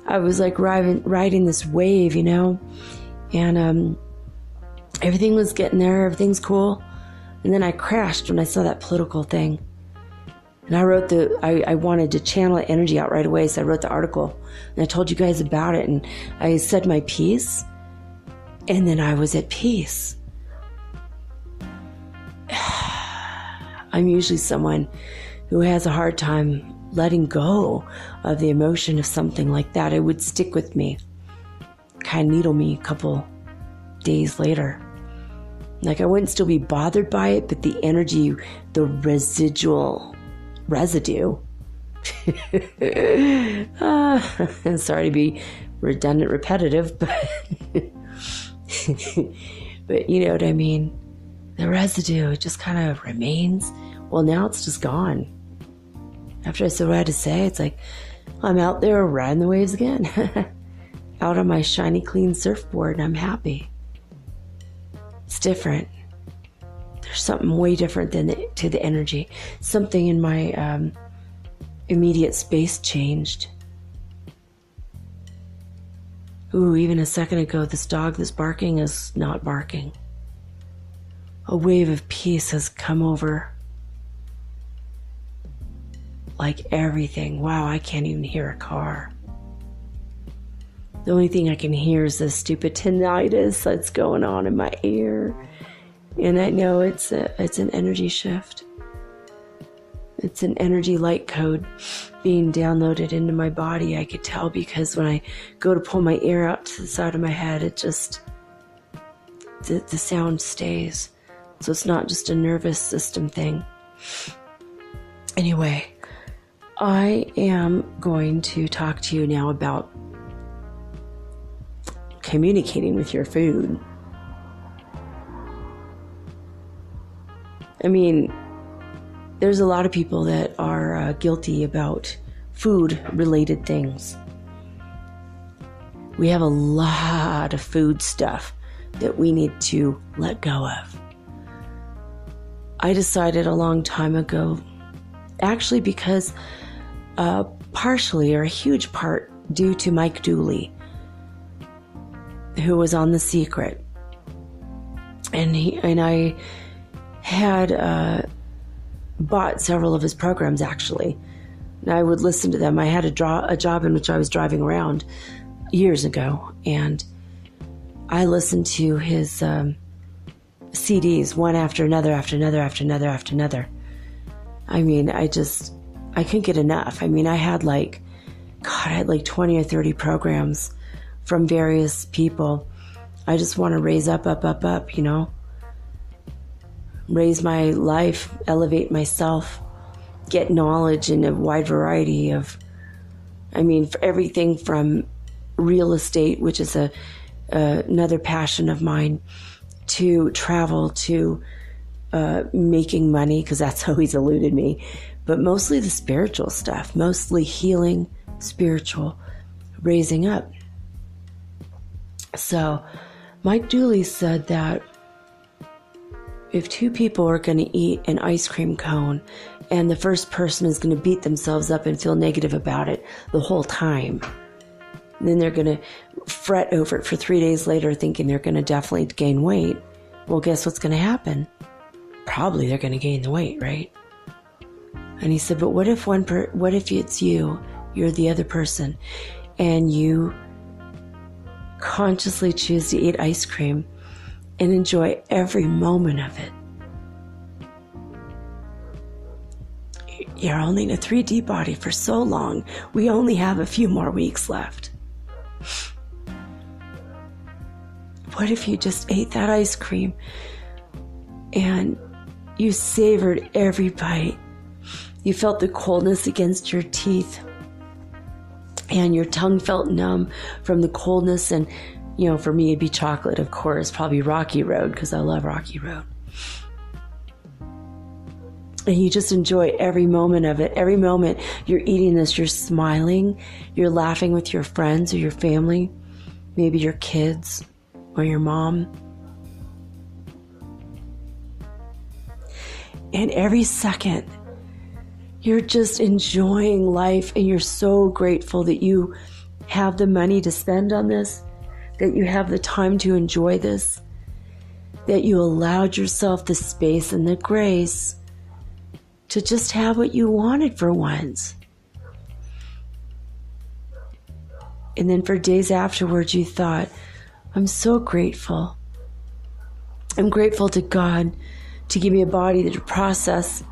I was like riding this wave, you know, and everything was getting there, everything's cool. And then I crashed when I saw that political thing. And I wrote I wanted to channel energy out right away, so I wrote the article. And I told you guys about it, and I said my piece, and then I was at peace. I'm usually someone who has a hard time letting go of the emotion of something like that. It would stick with me, kind of needle me a couple days later. Like I wouldn't still be bothered by it, but the energy, the residue. Sorry to be redundant, repetitive, but but you know what I mean. The residue, it just kind of remains. Well, now it's just gone. After I said what I had to say, it's like I'm out there riding the waves again. Out on my shiny, clean surfboard, and I'm happy. It's different. There's something way different to the energy. Something in my immediate space changed. Ooh, even a second ago, this dog that's barking is not barking. A wave of peace has come over. Like everything. Wow, I can't even hear a car. The only thing I can hear is this stupid tinnitus that's going on in my ear. And I know it's an energy shift. It's an energy light code being downloaded into my body. I could tell because when I go to pull my ear out to the side of my head, it just, the sound stays. So it's not just a nervous system thing. Anyway, I am going to talk to you now about communicating with your food. I mean, there's a lot of people that are guilty about food-related things. We have a lot of food stuff that we need to let go of. I decided a long time ago, actually because partially or a huge part due to Mike Dooley, who was on The Secret. And I had bought several of his programs, actually. And I would listen to them. I had a job in which I was driving around years ago, and I listened to his CDs one after another, after another, after another, after another. I mean, I couldn't get enough. I mean, I had like 20 or 30 programs from various people. I just want to raise up, you know? Raise my life, elevate myself, get knowledge in a wide variety of, I mean, for everything from real estate, which is another passion of mine, to travel, to making money, because that's always eluded me, but mostly the spiritual stuff, mostly healing, spiritual, raising up. So Mike Dooley said that if two people are going to eat an ice cream cone and the first person is going to beat themselves up and feel negative about it the whole time, then they're going to fret over it for 3 days later thinking they're going to definitely gain weight. Well, guess what's going to happen? Probably they're going to gain the weight, right? And he said, but what if it's you're the other person, and you consciously choose to eat ice cream and enjoy every moment of it? You're only in a 3D body for so long. We only have a few more weeks left. What if you just ate that ice cream and you savored every bite? You felt the coldness against your teeth, and your tongue felt numb from the coldness. And, you know, for me, it'd be chocolate, of course, probably Rocky Road, because I love Rocky Road. And you just enjoy every moment of it. Every moment you're eating this, you're smiling, you're laughing with your friends or your family, maybe your kids or your mom. And every second, you're just enjoying life, and you're so grateful that you have the money to spend on this, that you have the time to enjoy this, that you allowed yourself the space and the grace to just have what you wanted for once. And then for days afterwards, you thought, I'm so grateful. I'm grateful to God to give me a body to process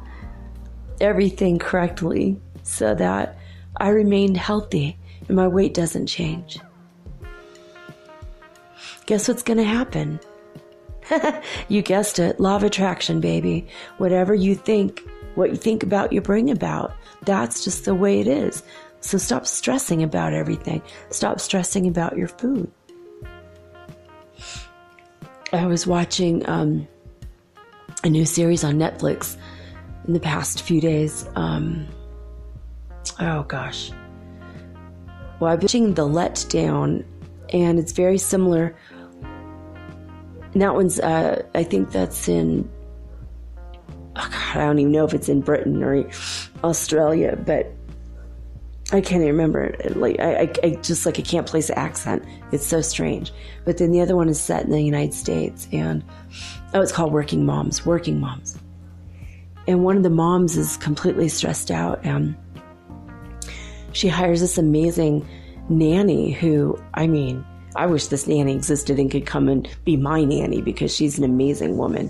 everything correctly so that I remained healthy and my weight doesn't change. Guess what's going to happen? You guessed it. Law of attraction, baby. Whatever you think, what you think about, you bring about. That's just the way it is. So stop stressing about everything. Stop stressing about your food. I was watching a new series on Netflix in the past few days. Oh gosh. Well, I've been watching The Letdown, and it's very similar. And that one's, I think that's in, oh God, I don't even know if it's in Britain or Australia, but I can't even remember. Like, I just, like, I can't place the accent. It's so strange. But then the other one is set in the United States, and it's called Working Moms. And one of the moms is completely stressed out, and she hires this amazing nanny who, I mean, I wish this nanny existed and could come and be my nanny, because she's an amazing woman.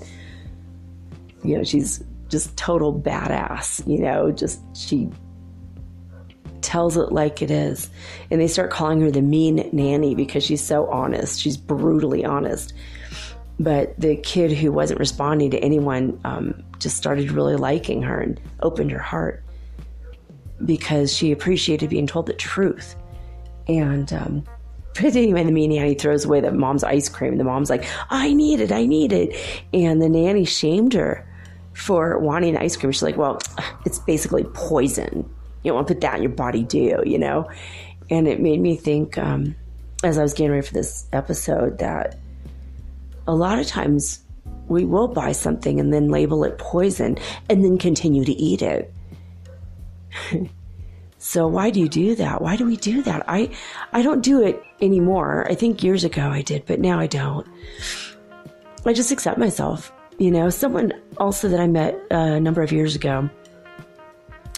You know, she's just total badass, just she tells it like it is. And they start calling her the mean nanny because she's so honest. She's brutally honest. But the kid who wasn't responding to anyone just started really liking her and opened her heart because she appreciated being told the truth. And but anyway, the mean nanny throws away the mom's ice cream. And the mom's like, I need it. And the nanny shamed her for wanting ice cream. She's like, well, it's basically poison. You don't want to put that in your body, do you? And it made me think, as I was getting ready for this episode, that a lot of times we will buy something and then label it poison and then continue to eat it. So why do you do that? Why do we do that? I don't do it anymore. I think years ago I did, but now I don't. I just accept myself. Someone also that I met a number of years ago,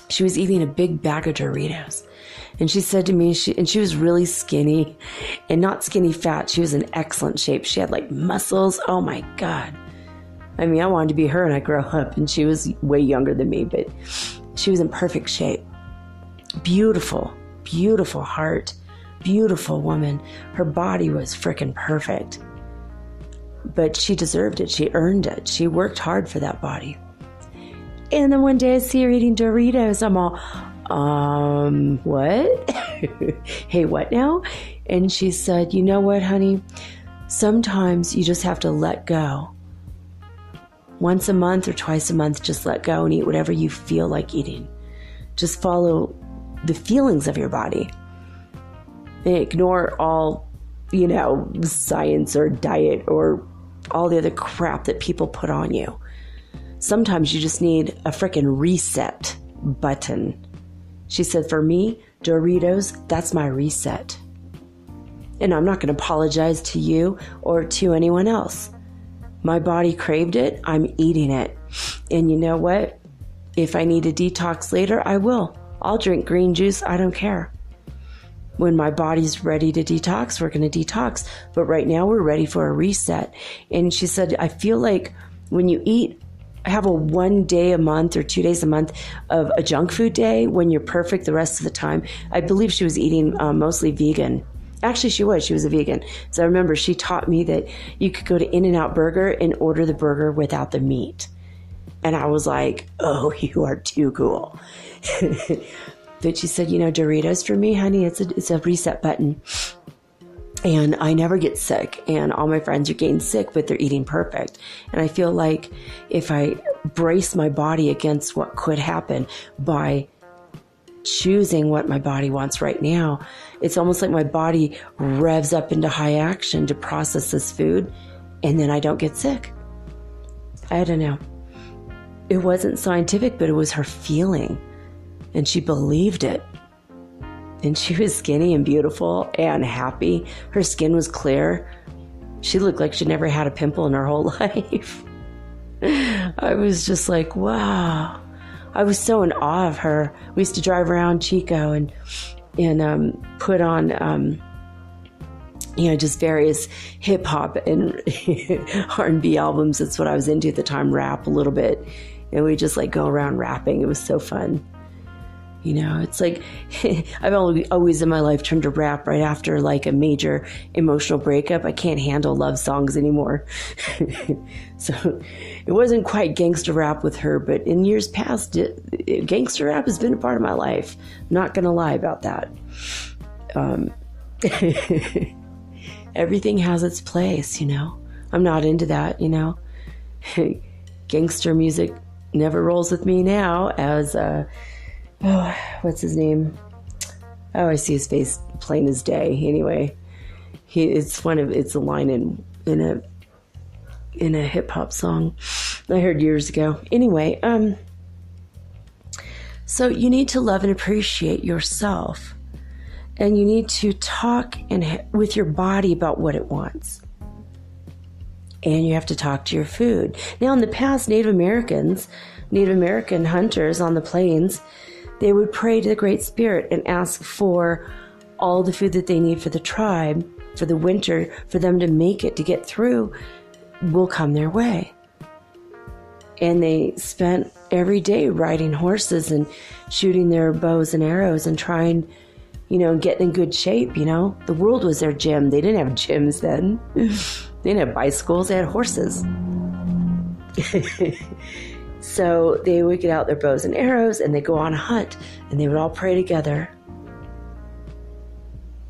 she was eating a big bag of Doritos. And she said to me, she was really skinny and not skinny fat. She was in excellent shape. She had like muscles. Oh my God. I mean, I wanted to be her when I grow up, and she was way younger than me, but she was in perfect shape. Beautiful, beautiful heart, beautiful woman. Her body was freaking perfect, but she deserved it. She earned it. She worked hard for that body. And then one day I see her eating Doritos. I'm all, what? Hey, what now? And she said, you know what, honey? Sometimes you just have to let go. Once a month or twice a month, just let go and eat whatever you feel like eating. Just follow the feelings of your body. And ignore all, science or diet or all the other crap that people put on you. Sometimes you just need a frickin' reset button. She said, for me, Doritos, that's my reset. And I'm not going to apologize to you or to anyone else. My body craved it. I'm eating it. And you know what? If I need a detox later, I will. I'll drink green juice. I don't care. When my body's ready to detox, we're going to detox. But right now we're ready for a reset. And she said, I feel like when you eat, have a 1 day a month or 2 days a month of a junk food day when you're perfect the rest of the time. I believe she was eating mostly vegan. Actually, she was a vegan. So I remember she taught me that you could go to In-N-Out Burger and order the burger without the meat. And I was like, oh, you are too cool. But she said, Doritos for me, honey, it's a reset button. And I never get sick. And all my friends are getting sick, but they're eating perfect. And I feel like if I brace my body against what could happen by choosing what my body wants right now, it's almost like my body revs up into high action to process this food, and then I don't get sick. I don't know. It wasn't scientific, but it was her feeling, and she believed it. And she was skinny and beautiful and happy. Her skin was clear. She looked like she'd never had a pimple in her whole life. I was just like, wow. I was so in awe of her. We used to drive around Chico and put on, just various hip hop and R&B albums. That's what I was into at the time, rap a little bit. And we just go around rapping. It was so fun. It's like I've always in my life turned to rap right after a major emotional breakup. I can't handle love songs anymore. So it wasn't quite gangster rap with her, but in years past, gangster rap has been a part of my life. I'm not going to lie about that. Everything has its place, I'm not into that, Gangster music never rolls with me now as what's his name? Oh, I see his face plain as day. Anyway, it's a line in a hip hop song I heard years ago. Anyway, so you need to love and appreciate yourself, and you need to talk with your body about what it wants. And you have to talk to your food. Now, in the past, Native American hunters on the plains, they would pray to the Great Spirit and ask for all the food that they need for the tribe, for the winter, for them to make it, to get through, will come their way. And they spent every day riding horses and shooting their bows and arrows and trying, getting in good shape, The world was their gym. They didn't have gyms then. They didn't have bicycles. They had horses. So they would get out their bows and arrows and they'd go on a hunt and they would all pray together.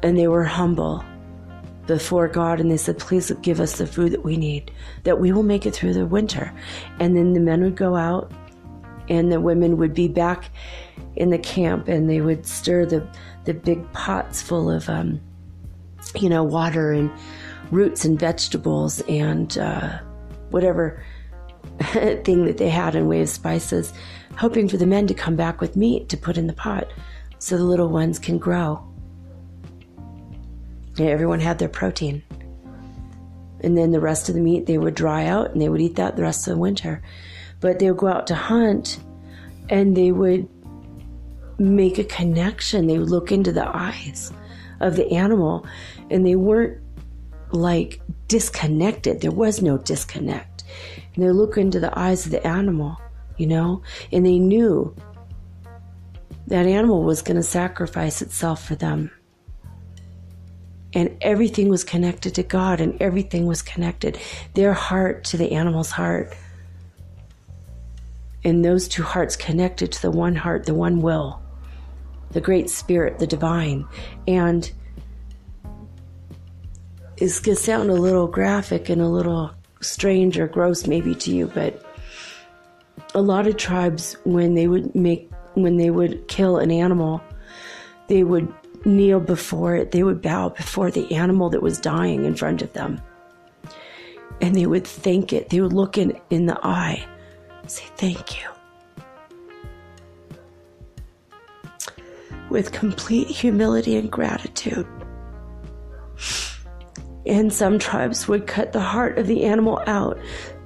And they were humble before God, and they said, please give us the food that we need, that we will make it through the winter. And then the men would go out and the women would be back in the camp, and they would stir the big pots full of, water and roots and vegetables and whatever thing that they had in way of spices, hoping for the men to come back with meat to put in the pot so the little ones can grow. And everyone had their protein. And then the rest of the meat they would dry out and they would eat that the rest of the winter. But they would go out to hunt and they would make a connection. They would look into the eyes of the animal, and they weren't like disconnected. There was no disconnect. And they look into the eyes of the animal, and they knew that animal was going to sacrifice itself for them. And everything was connected to God, and everything was connected, their heart to the animal's heart. And those two hearts connected to the one heart, the one will, the great spirit, the divine. And it's going to sound a little graphic and a little strange or gross maybe to you, but a lot of tribes, when they would kill an animal, they would kneel before it. They would bow before the animal that was dying in front of them. And they would thank it. They would look in the eye, say thank you. With complete humility and gratitude. And some tribes would cut the heart of the animal out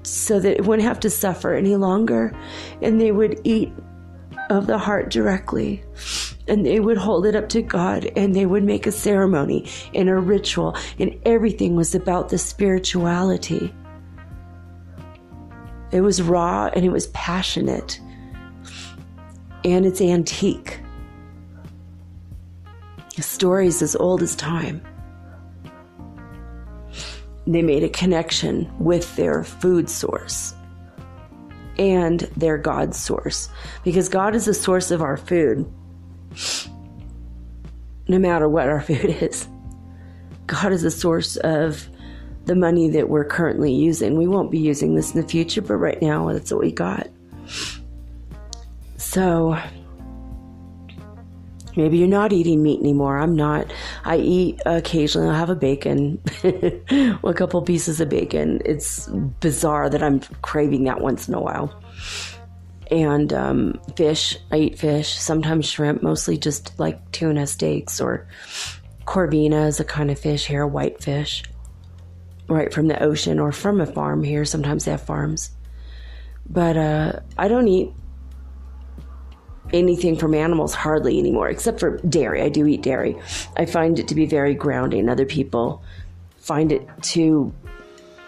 so that it wouldn't have to suffer any longer. And they would eat of the heart directly. And they would hold it up to God, and they would make a ceremony and a ritual, and everything was about the spirituality. It was raw and it was passionate, and it's antique. The story's as old as time. They made a connection with their food source and their God source, because God is the source of our food. No matter what our food is, God is the source of the money that we're currently using. We won't be using this in the future, but right now that's what we got. So maybe you're not eating meat anymore. I'm not. I eat occasionally. I'll have a bacon, a couple pieces of bacon. It's bizarre that I'm craving that once in a while. And fish, I eat fish, sometimes shrimp, mostly just like tuna steaks, or corvina is a kind of fish here, white fish, right from the ocean or from a farm here. Sometimes they have farms. But I don't eat anything from animals hardly anymore, except for dairy. I do eat dairy. I find it to be very grounding. Other people find it to,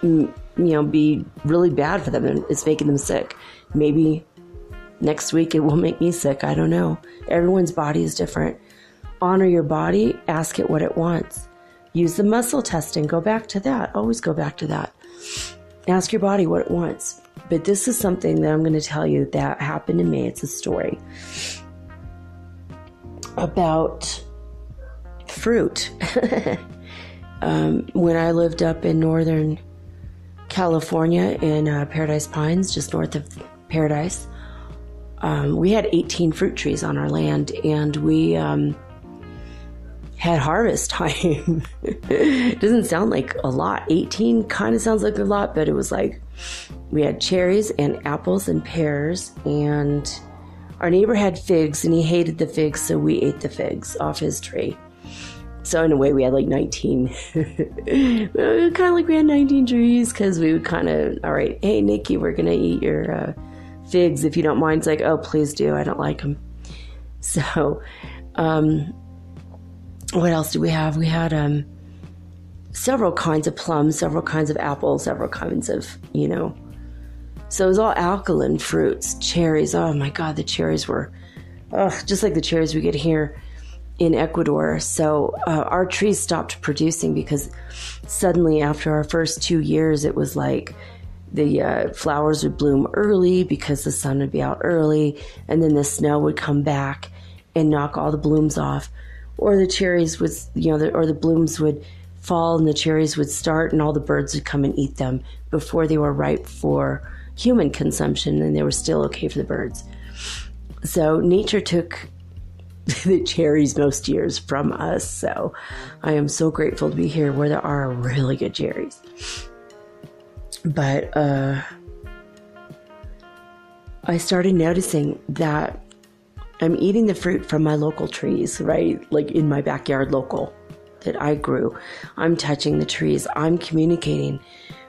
be really bad for them, and it's making them sick. Maybe next week it will make me sick. I don't know. Everyone's body is different. Honor your body. Ask it what it wants. Use the muscle testing. Go back to that. Always go back to that. Ask your body what it wants. But this is something that I'm going to tell you that happened to me. It's a story about fruit. When I lived up in Northern California in Paradise Pines, just north of Paradise, we had 18 fruit trees on our land, and we had harvest time. It doesn't sound like a lot. 18 kind of sounds like a lot, but it was like we had cherries and apples and pears, and our neighbor had figs, and he hated the figs, so we ate the figs off his tree. So in a way, we had like 19. Kind of like we had 19 trees, because we would kind of, all right, hey, Nikki, we're going to eat your figs if you don't mind. It's like, oh, please do. I don't like them. So what else do we have? We had several kinds of plums, several kinds of apples, several kinds of, So it was all alkaline fruits, cherries. Oh my God, the cherries were just like the cherries we get here in Ecuador. So our trees stopped producing because suddenly after our first 2 years, it was like the flowers would bloom early because the sun would be out early, and then the snow would come back and knock all the blooms off, or the cherries would, or the blooms would fall and the cherries would start and all the birds would come and eat them before they were ripe for human consumption, and they were still okay for the birds. So nature took the cherries most years from us. So I am so grateful to be here where there are really good cherries. But I started noticing that I'm eating the fruit from my local trees, right? Like in my backyard local that I grew. I'm touching the trees. I'm communicating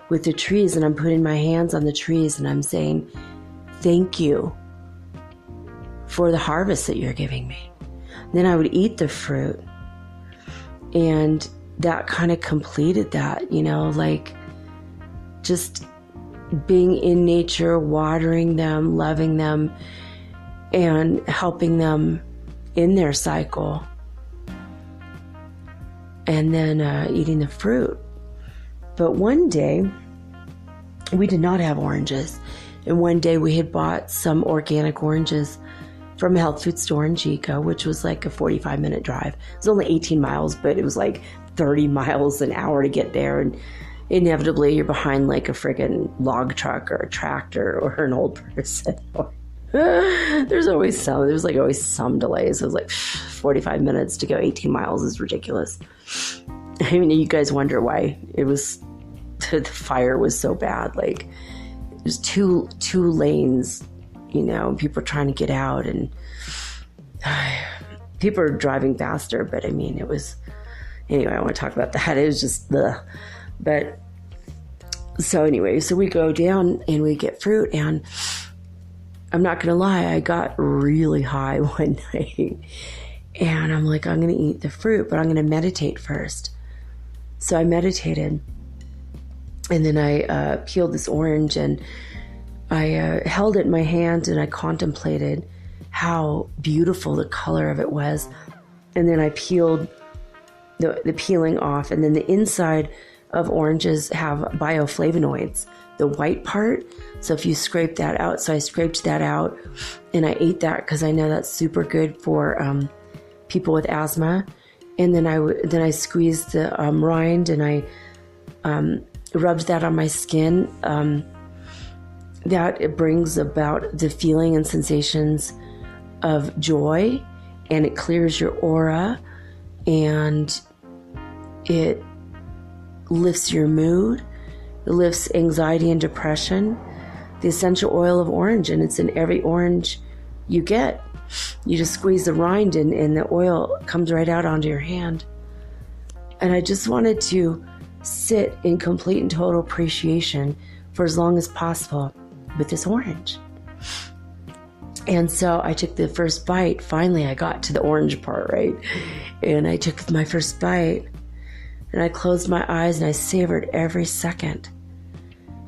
with the trees, and I'm putting my hands on the trees and I'm saying, thank you for the harvest that you're giving me. Then I would eat the fruit, and that kind of completed that, like just being in nature, watering them, loving them, and helping them in their cycle. And then eating the fruit. But one day, we did not have oranges. And one day we had bought some organic oranges from a health food store in Chico, which was like a 45-minute drive. It was only 18 miles, but it was like 30 miles an hour to get there. And inevitably, you're behind like a friggin' log truck or a tractor or an old person. There's always some delays. It was like 45 minutes to go 18 miles is ridiculous. I mean, you guys wonder why the fire was so bad. Like, there's two lanes, people are trying to get out, and people are driving faster. But I mean, anyway, I want to talk about that. It was just but so anyway, so we go down and we get fruit, and I'm not going to lie, I got really high one night, and I'm like, I'm going to eat the fruit, but I'm going to meditate first. So I meditated, and then I peeled this orange, and I held it in my hand, and I contemplated how beautiful the color of it was. And then I peeled the peeling off, and then the inside of oranges have bioflavonoids, the white part. So if you scrape that out, so I scraped that out, and I ate that because I know that's super good for people with asthma. And then I squeezed the rind, and I rubbed that on my skin. That it brings about the feeling and sensations of joy, and it clears your aura, and it lifts your mood. It lifts anxiety and depression. The essential oil of orange, and it's in every orange you get. You just squeeze the rind, and the oil comes right out onto your hand. And I just wanted to sit in complete and total appreciation for as long as possible with this orange. And so I took the first bite. Finally, I got to the orange part, right? And I took my first bite, and I closed my eyes, and I savored every second,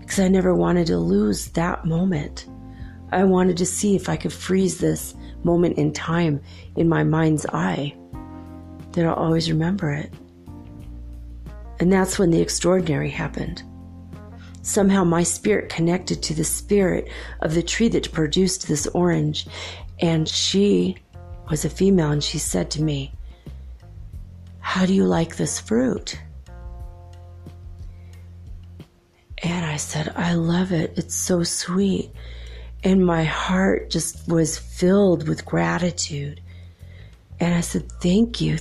because I never wanted to lose that moment. I wanted to see if I could freeze this moment in time in my mind's eye, that I'll always remember it. And that's when the extraordinary happened. Somehow my spirit connected to the spirit of the tree that produced this orange. And she was a female, and she said to me, "How do you like this fruit?" And I said, "I love it. It's so sweet." And my heart just was filled with gratitude. And I said, thank you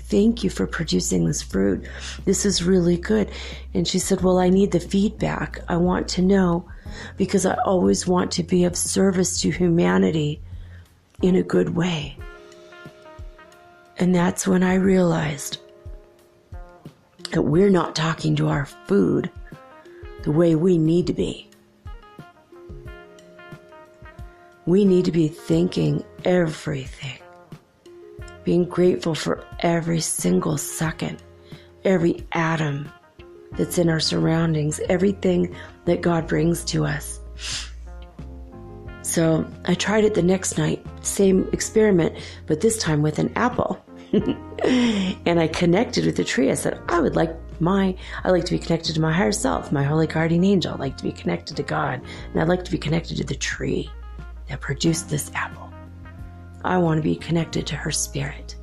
for producing this fruit. This is really good." And she said, "Well, I need the feedback. I want to know, because I always want to be of service to humanity in a good way." And that's when I realized that we're not talking to our food the way we need to be. We need to be thanking everything, being grateful for every single second, every atom that's in our surroundings, everything that God brings to us. So I tried it the next night, same experiment, but this time with an apple. And I connected with the tree. I said, I like to be connected to my higher self, my holy guardian angel. I'd like to be connected to God. And I'd like to be connected to the tree that produced this apple. I want to be connected to her spirit.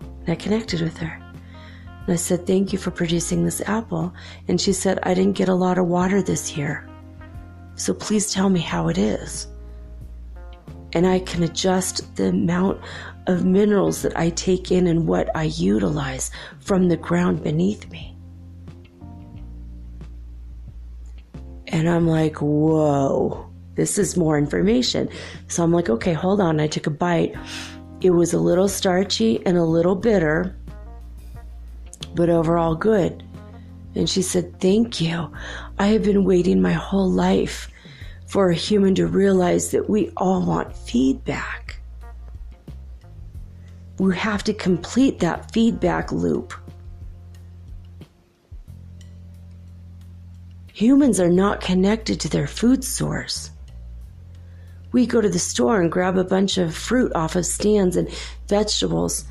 And I connected with her. And I said, thank you for producing this apple. And she said, I didn't get a lot of water this year, so please tell me how it is. And I can adjust the amount of minerals that I take in and what I utilize from the ground beneath me. And I'm like, whoa, this is more information. So I'm like, okay, hold on. I took a bite. It was a little starchy and a little bitter, but overall good. And she said, thank you. I have been waiting my whole life for a human to realize that we all want feedback. We have to complete that feedback loop. Humans are not connected to their food source. We go to the store and grab a bunch of fruit off of stands and vegetables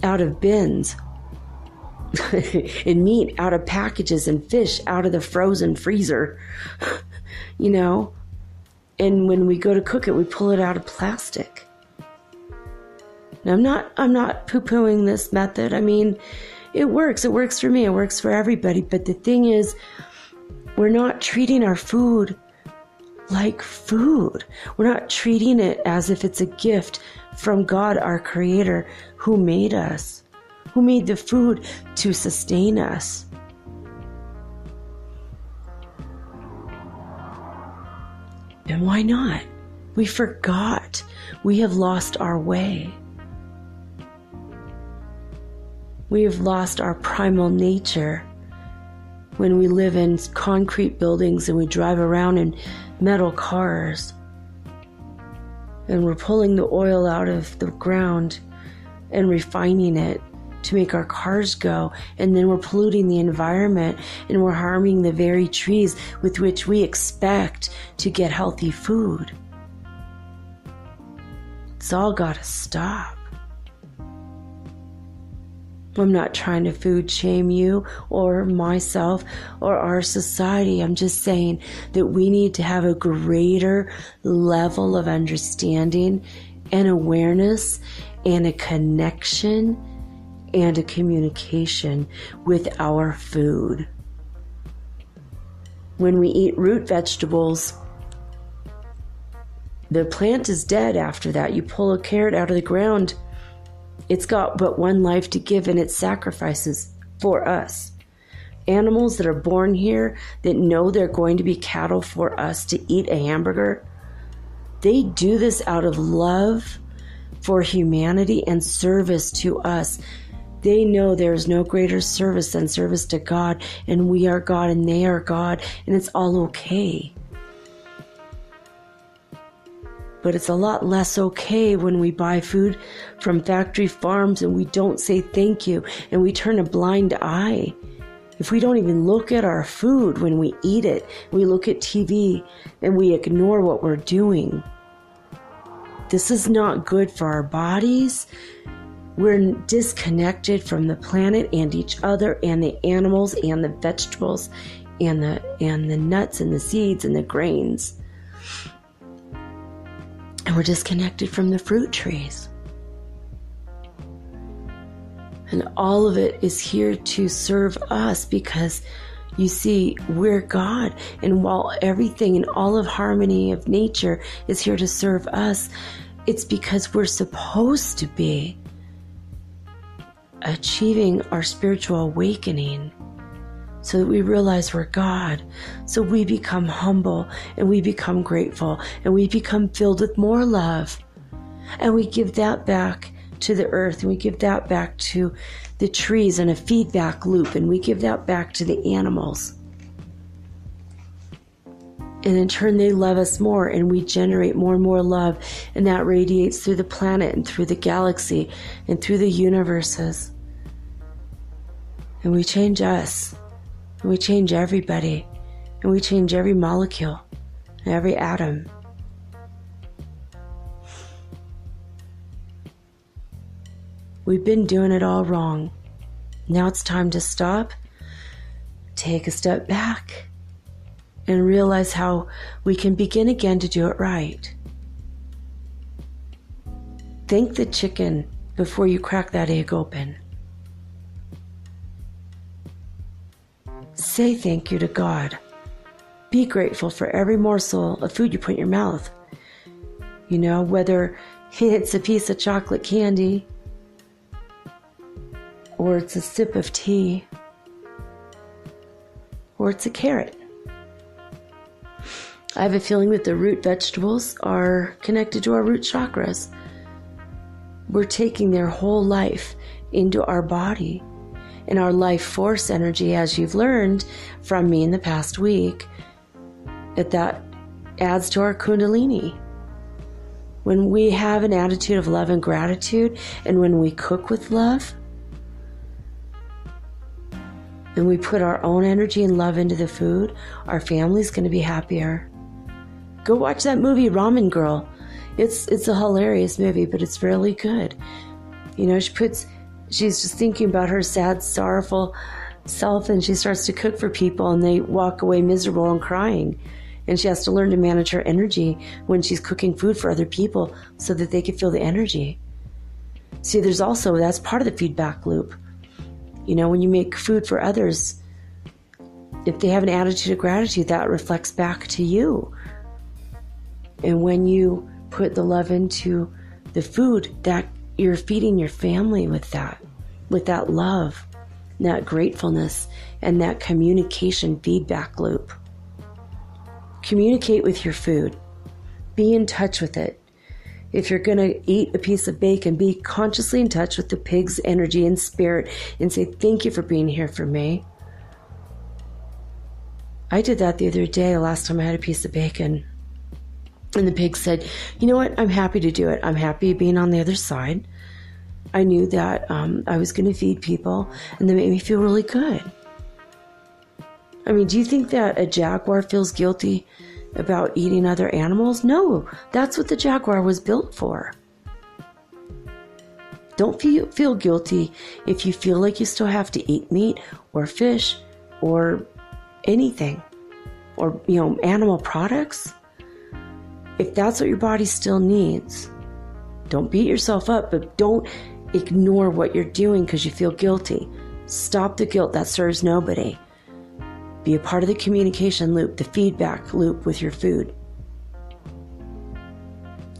out of bins and meat out of packages and fish out of the frozen freezer, you know? And when we go to cook it, we pull it out of plastic. Now, I'm not poo-pooing this method. I mean, it works. It works for me. It works for everybody. But the thing is, we're not treating our food like food. We're not treating it as if it's a gift from God, our Creator, who made us, who made the food to sustain us. And why not? We forgot. We have lost our way. We have lost our primal nature when we live in concrete buildings and we drive around in metal cars. And we're pulling the oil out of the ground and refining it to make our cars go. And then we're polluting the environment and we're harming the very trees with which we expect to get healthy food. It's all got to stop. I'm not trying to food shame you or myself or our society. I'm just saying that we need to have a greater level of understanding and awareness and a connection and a communication with our food. When we eat root vegetables, the plant is dead after that. You pull a carrot out of the ground, it's got but one life to give, and it sacrifices for us. Animals that are born here that know they're going to be cattle for us to eat a hamburger, they do this out of love for humanity and service to us. They know there is no greater service than service to God, and we are God and they are God, and it's all okay. But it's a lot less okay when we buy food from factory farms and we don't say thank you and we turn a blind eye. If we don't even look at our food when we eat it, we look at TV and we ignore what we're doing. This is not good for our bodies. We're disconnected from the planet and each other and the animals and the vegetables and the nuts and the seeds and the grains. And we're disconnected from the fruit trees. And all of it is here to serve us because, you see, we're God. And while everything and all of harmony of nature is here to serve us, it's because we're supposed to be achieving our spiritual awakening so that we realize we're God. So we become humble and we become grateful and we become filled with more love. And we give that back to the earth and we give that back to the trees in a feedback loop, and we give that back to the animals. And in turn, they love us more and we generate more and more love, and that radiates through the planet and through the galaxy and through the universes. And we change us. And we change everybody, and we change every molecule, and every atom. We've been doing it all wrong. Now it's time to stop, take a step back, and realize how we can begin again to do it right. Thank the chicken before you crack that egg open. Say thank you to God. Be grateful for every morsel of food you put in your mouth. You know, whether it's a piece of chocolate candy, or it's a sip of tea, or it's a carrot. I have a feeling that the root vegetables are connected to our root chakras. We're taking their whole life into our body, and our life force energy, as you've learned from me in the past week, that adds to our kundalini. When we have an attitude of love and gratitude, and when we cook with love, and we put our own energy and love into the food, our family's going to be happier. Go watch that movie, Ramen Girl. It's a hilarious movie, but it's really good. You know, she's just thinking about her sad, sorrowful self, and she starts to cook for people, and they walk away miserable and crying. And she has to learn to manage her energy when she's cooking food for other people so that they can feel the energy. See, that's part of the feedback loop. You know, when you make food for others, if they have an attitude of gratitude, that reflects back to you. And when you put the love into the food, that you're feeding your family with that love, that gratefulness, and that communication feedback loop. Communicate with your food. Be in touch with it. If you're going to eat a piece of bacon, be consciously in touch with the pig's energy and spirit and say, thank you for being here for me. I did that the other day, last time I had a piece of bacon. And the pig said, you know what? I'm happy to do it. I'm happy being on the other side. I knew that I was going to feed people, and that made me feel really good. I mean, do you think that a jaguar feels guilty about eating other animals? No, that's what the jaguar was built for. Don't feel guilty if you feel like you still have to eat meat or fish or anything, or, you know, animal products. If that's what your body still needs, don't beat yourself up, but don't ignore what you're doing because you feel guilty. Stop the guilt. That serves nobody. Be a part of the communication loop, the feedback loop with your food.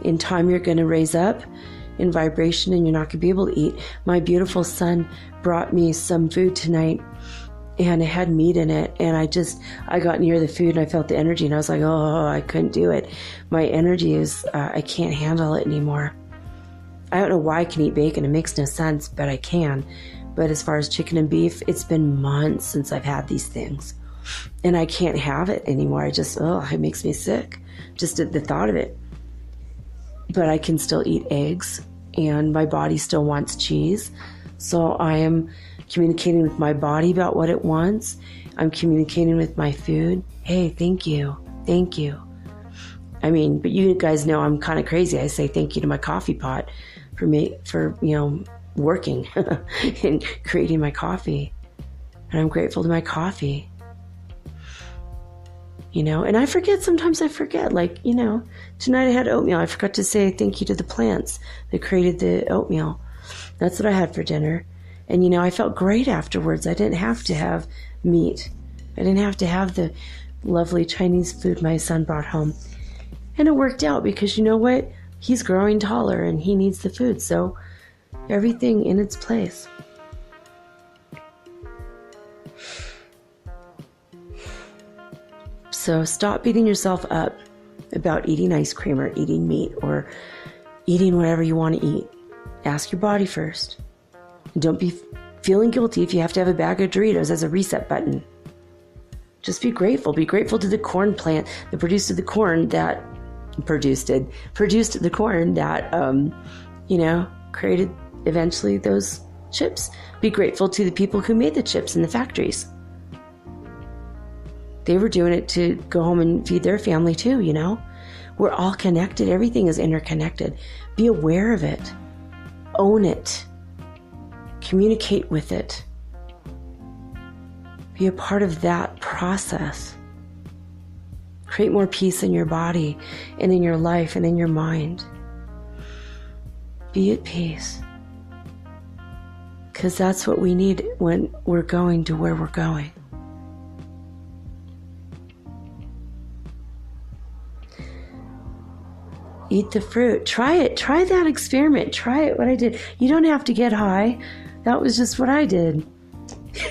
In time, you're going to raise up in vibration, and you're not going to be able to eat. My beautiful son brought me some food tonight, and it had meat in it, and I got near the food, and I felt the energy, and I was like, oh, I couldn't do it. My energy is, I can't handle it anymore. I don't know why I can eat bacon. It makes no sense, but I can. But as far as chicken and beef, it's been months since I've had these things. And I can't have it anymore. It makes me sick, just at the thought of it. But I can still eat eggs, and my body still wants cheese. So I am communicating with my body about what it wants. I'm communicating with my food. Hey, thank you. Thank you. I mean, but you guys know I'm kind of crazy. I say thank you to my coffee pot for working and creating my coffee. And I'm grateful to my coffee. And sometimes I forget, tonight I had oatmeal. I forgot to say thank you to the plants that created the oatmeal. That's what I had for dinner. And, I felt great afterwards. I didn't have to have meat. I didn't have to have the lovely Chinese food my son brought home. And it worked out because, you know what? He's growing taller and he needs the food. So everything in its place. So stop beating yourself up about eating ice cream or eating meat or eating whatever you want to eat. Ask your body first. And don't be feeling guilty if you have to have a bag of Doritos as a reset button. Just be grateful. Be grateful to the corn plant that produced the corn that created eventually those chips. Be grateful to the people who made the chips in the factories. They were doing it to go home and feed their family too, We're all connected. Everything is interconnected. Be aware of it. Own it. Communicate with it. Be a part of that process. Create more peace in your body and in your life and in your mind. Be at peace. Because that's what we need when we're going to where we're going. Eat the fruit. Try it. Try that experiment. Try it, what I did. You don't have to get high. That was just what I did.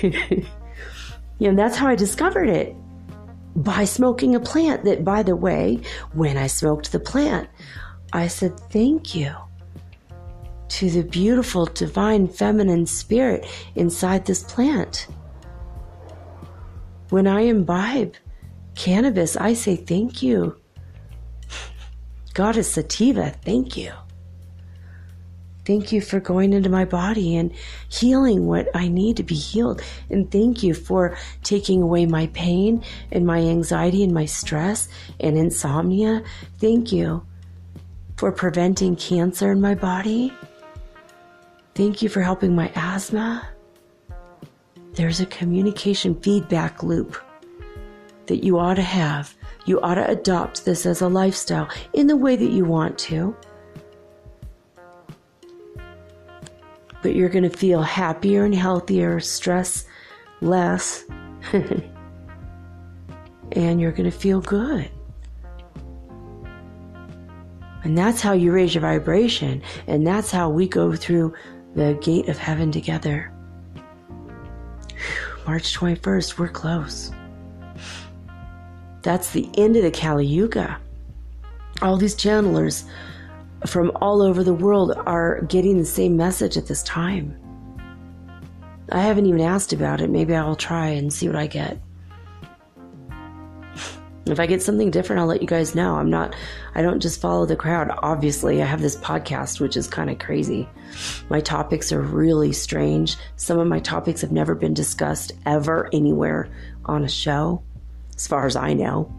And that's how I discovered it. By smoking a plant that, by the way, when I smoked the plant, I said, thank you to the beautiful, divine, feminine spirit inside this plant. When I imbibe cannabis, I say, thank you. Goddess Sativa, thank you. Thank you for going into my body and healing what I need to be healed. And thank you for taking away my pain and my anxiety and my stress and insomnia. Thank you for preventing cancer in my body. Thank you for helping my asthma. There's a communication feedback loop that you ought to have. You ought to adopt this as a lifestyle in the way that you want to. But you're going to feel happier and healthier, stress less, and you're going to feel good. And that's how you raise your vibration, and that's how we go through the gate of heaven together. March 21st, we're close. That's the end of the Kali Yuga. All these channelers from all over the world are getting the same message at this time. I haven't even asked about it. Maybe I'll try and see what I get. If I get something different, I'll let you guys know. I don't just follow the crowd. Obviously, I have this podcast, which is kind of crazy. My topics are really strange. Some of my topics have never been discussed ever anywhere on a show, as far as I know.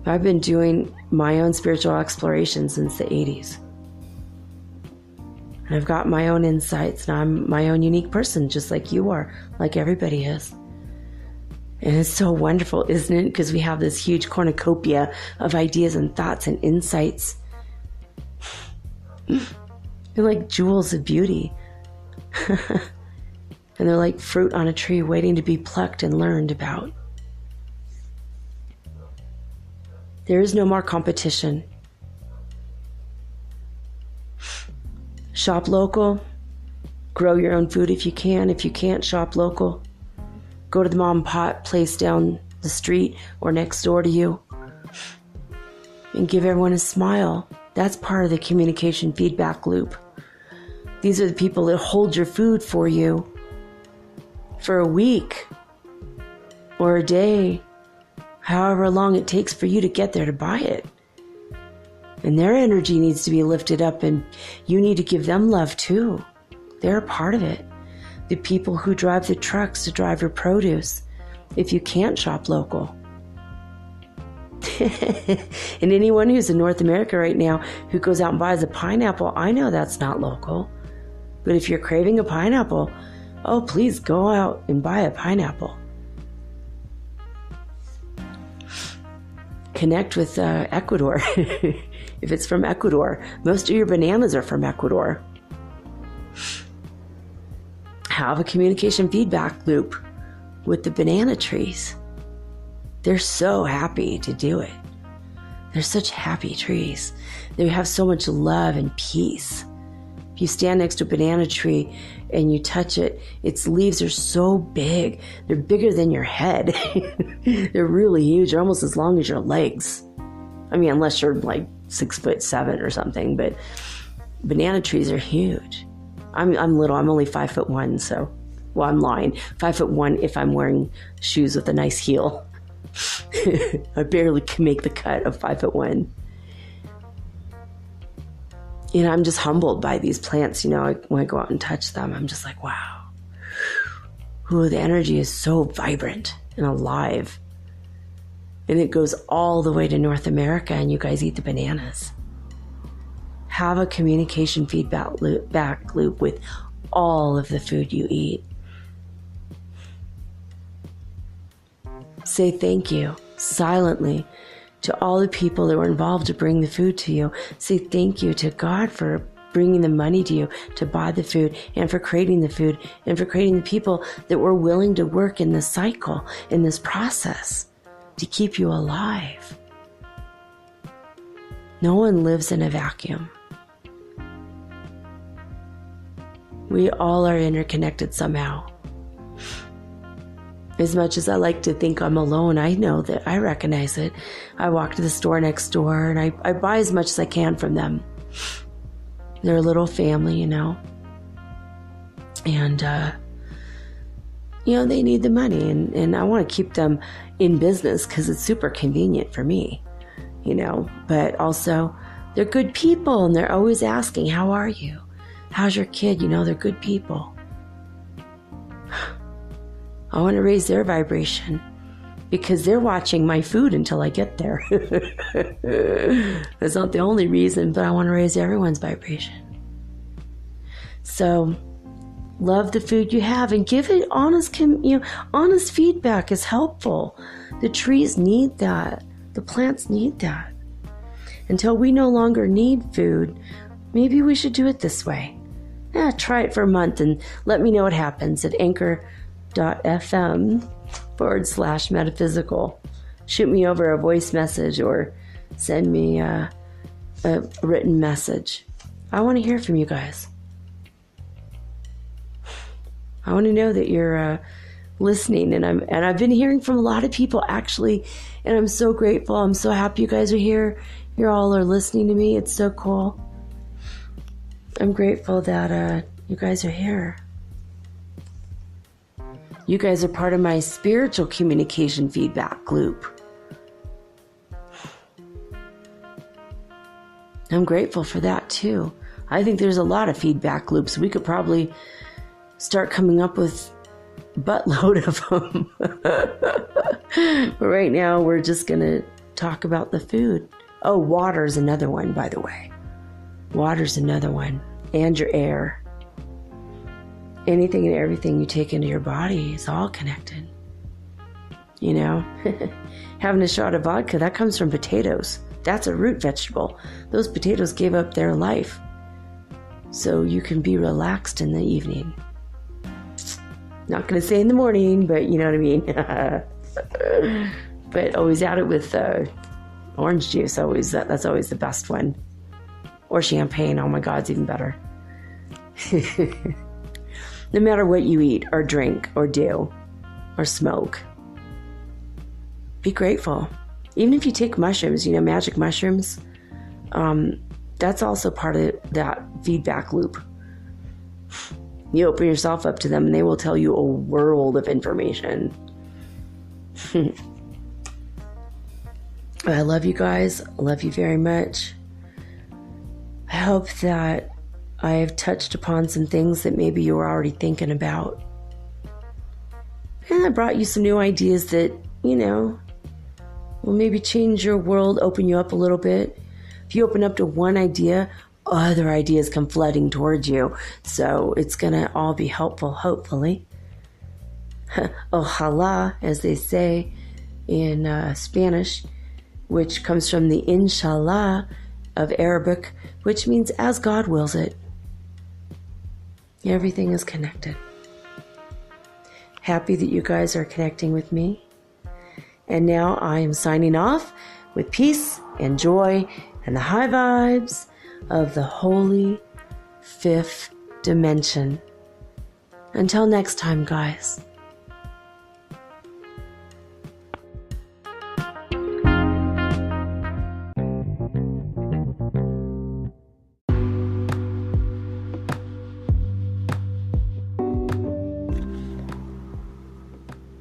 I've been doing my own spiritual exploration since the 80s. And I've got my own insights, and I'm my own unique person, just like you are, like everybody is. And it's so wonderful, isn't it? Because we have this huge cornucopia of ideas and thoughts and insights. They're like jewels of beauty. And they're like fruit on a tree waiting to be plucked and learned about. There is no more competition. Shop local. Grow your own food if you can. If you can't, shop local. Go to the mom and pop place down the street or next door to you. And give everyone a smile. That's part of the communication feedback loop. These are the people that hold your food for you for a week or a day, however long it takes for you to get there to buy it. And their energy needs to be lifted up, and you need to give them love too. They're a part of it. The people who drive the trucks to drive your produce, if you can't shop local. And anyone who's in North America right now who goes out and buys a pineapple, I know that's not local. But if you're craving a pineapple, oh, please go out and buy a pineapple. Connect with Ecuador. If it's from Ecuador, most of your bananas are from Ecuador. Have a communication feedback loop with the banana trees. They're so happy to do it. They're such happy trees. They have so much love and peace. If you stand next to a banana tree and you touch it, its leaves are so big. They're bigger than your head. They're really huge. They're almost as long as your legs. I mean, unless you're like 6'7" or something, but banana trees are huge. I'm little. I'm only 5'1", so, well, I'm lying. 5'1" if I'm wearing shoes with a nice heel. I barely can make the cut of 5'1". And I'm just humbled by these plants. You know, when I go out and touch them, I'm just like, wow. Ooh, the energy is so vibrant and alive. And it goes all the way to North America, and you guys eat the bananas. Have a communication feedback loop with all of the food you eat. Say thank you silently to all the people that were involved to bring the food to you. Say thank you to God for bringing the money to you to buy the food, and for creating the food, and for creating the people that were willing to work in this cycle, in this process, to keep you alive. No one lives in a vacuum. We all are interconnected somehow. As much as I like to think I'm alone, I know that I recognize it. I walk to the store next door and I buy as much as I can from them. They're a little family, And, they need the money, and I want to keep them in business because it's super convenient for me, But also, they're good people, and they're always asking, how are you? How's your kid? They're good people. I want to raise their vibration because they're watching my food until I get there. That's not the only reason, but I want to raise everyone's vibration. So love the food you have and give it honest feedback is helpful. The trees need that. The plants need that. Until we no longer need food, maybe we should do it this way. Try it for a month and let me know what happens at anchor.fm/metaphysical. Shoot me over a voice message or send me a written message. I want to hear from you guys. I want to know that you're listening, and I've been hearing from a lot of people actually, and I'm so grateful. I'm so happy you guys are here. You all are listening to me. It's so cool. I'm grateful that you guys are here. You guys are part of my spiritual communication feedback loop. I'm grateful for that too. I think there's a lot of feedback loops. We could probably start coming up with a buttload of them. But right now we're just going to talk about the food. Oh, water's another one, by the way. Water's another one. And your air. Anything and everything you take into your body is all connected. Having a shot of vodka, that comes from potatoes. That's a root vegetable. Those potatoes gave up their life so you can be relaxed in the evening. Not going to say in the morning, but you know what I mean. But always add it with orange juice. That's always the best one. Or champagne. Oh my God, it's even better. No matter what you eat or drink or do or smoke, be grateful. Even if you take mushrooms, magic mushrooms, that's also part of that feedback loop. You open yourself up to them and they will tell you a world of information. I love you guys. I love you very much. I hope that I have touched upon some things that maybe you were already thinking about. And I brought you some new ideas that, will maybe change your world, open you up a little bit. If you open up to one idea, other ideas come flooding towards you. So it's going to all be helpful, hopefully. Ojalá, as they say in Spanish, which comes from the inshallah of Arabic, which means as God wills it. Everything is connected. Happy that you guys are connecting with me. And now I am signing off with peace and joy and the high vibes of the holy fifth dimension. Until next time, guys.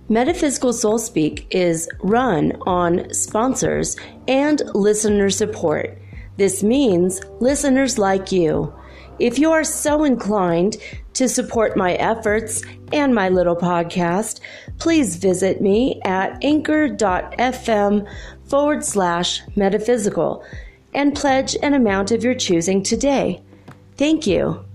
Metaphysical Soul Speak is run on sponsors and listener support. This means listeners like you. If you are so inclined to support my efforts and my little podcast, please visit me at anchor.fm/metaphysical and pledge an amount of your choosing today. Thank you.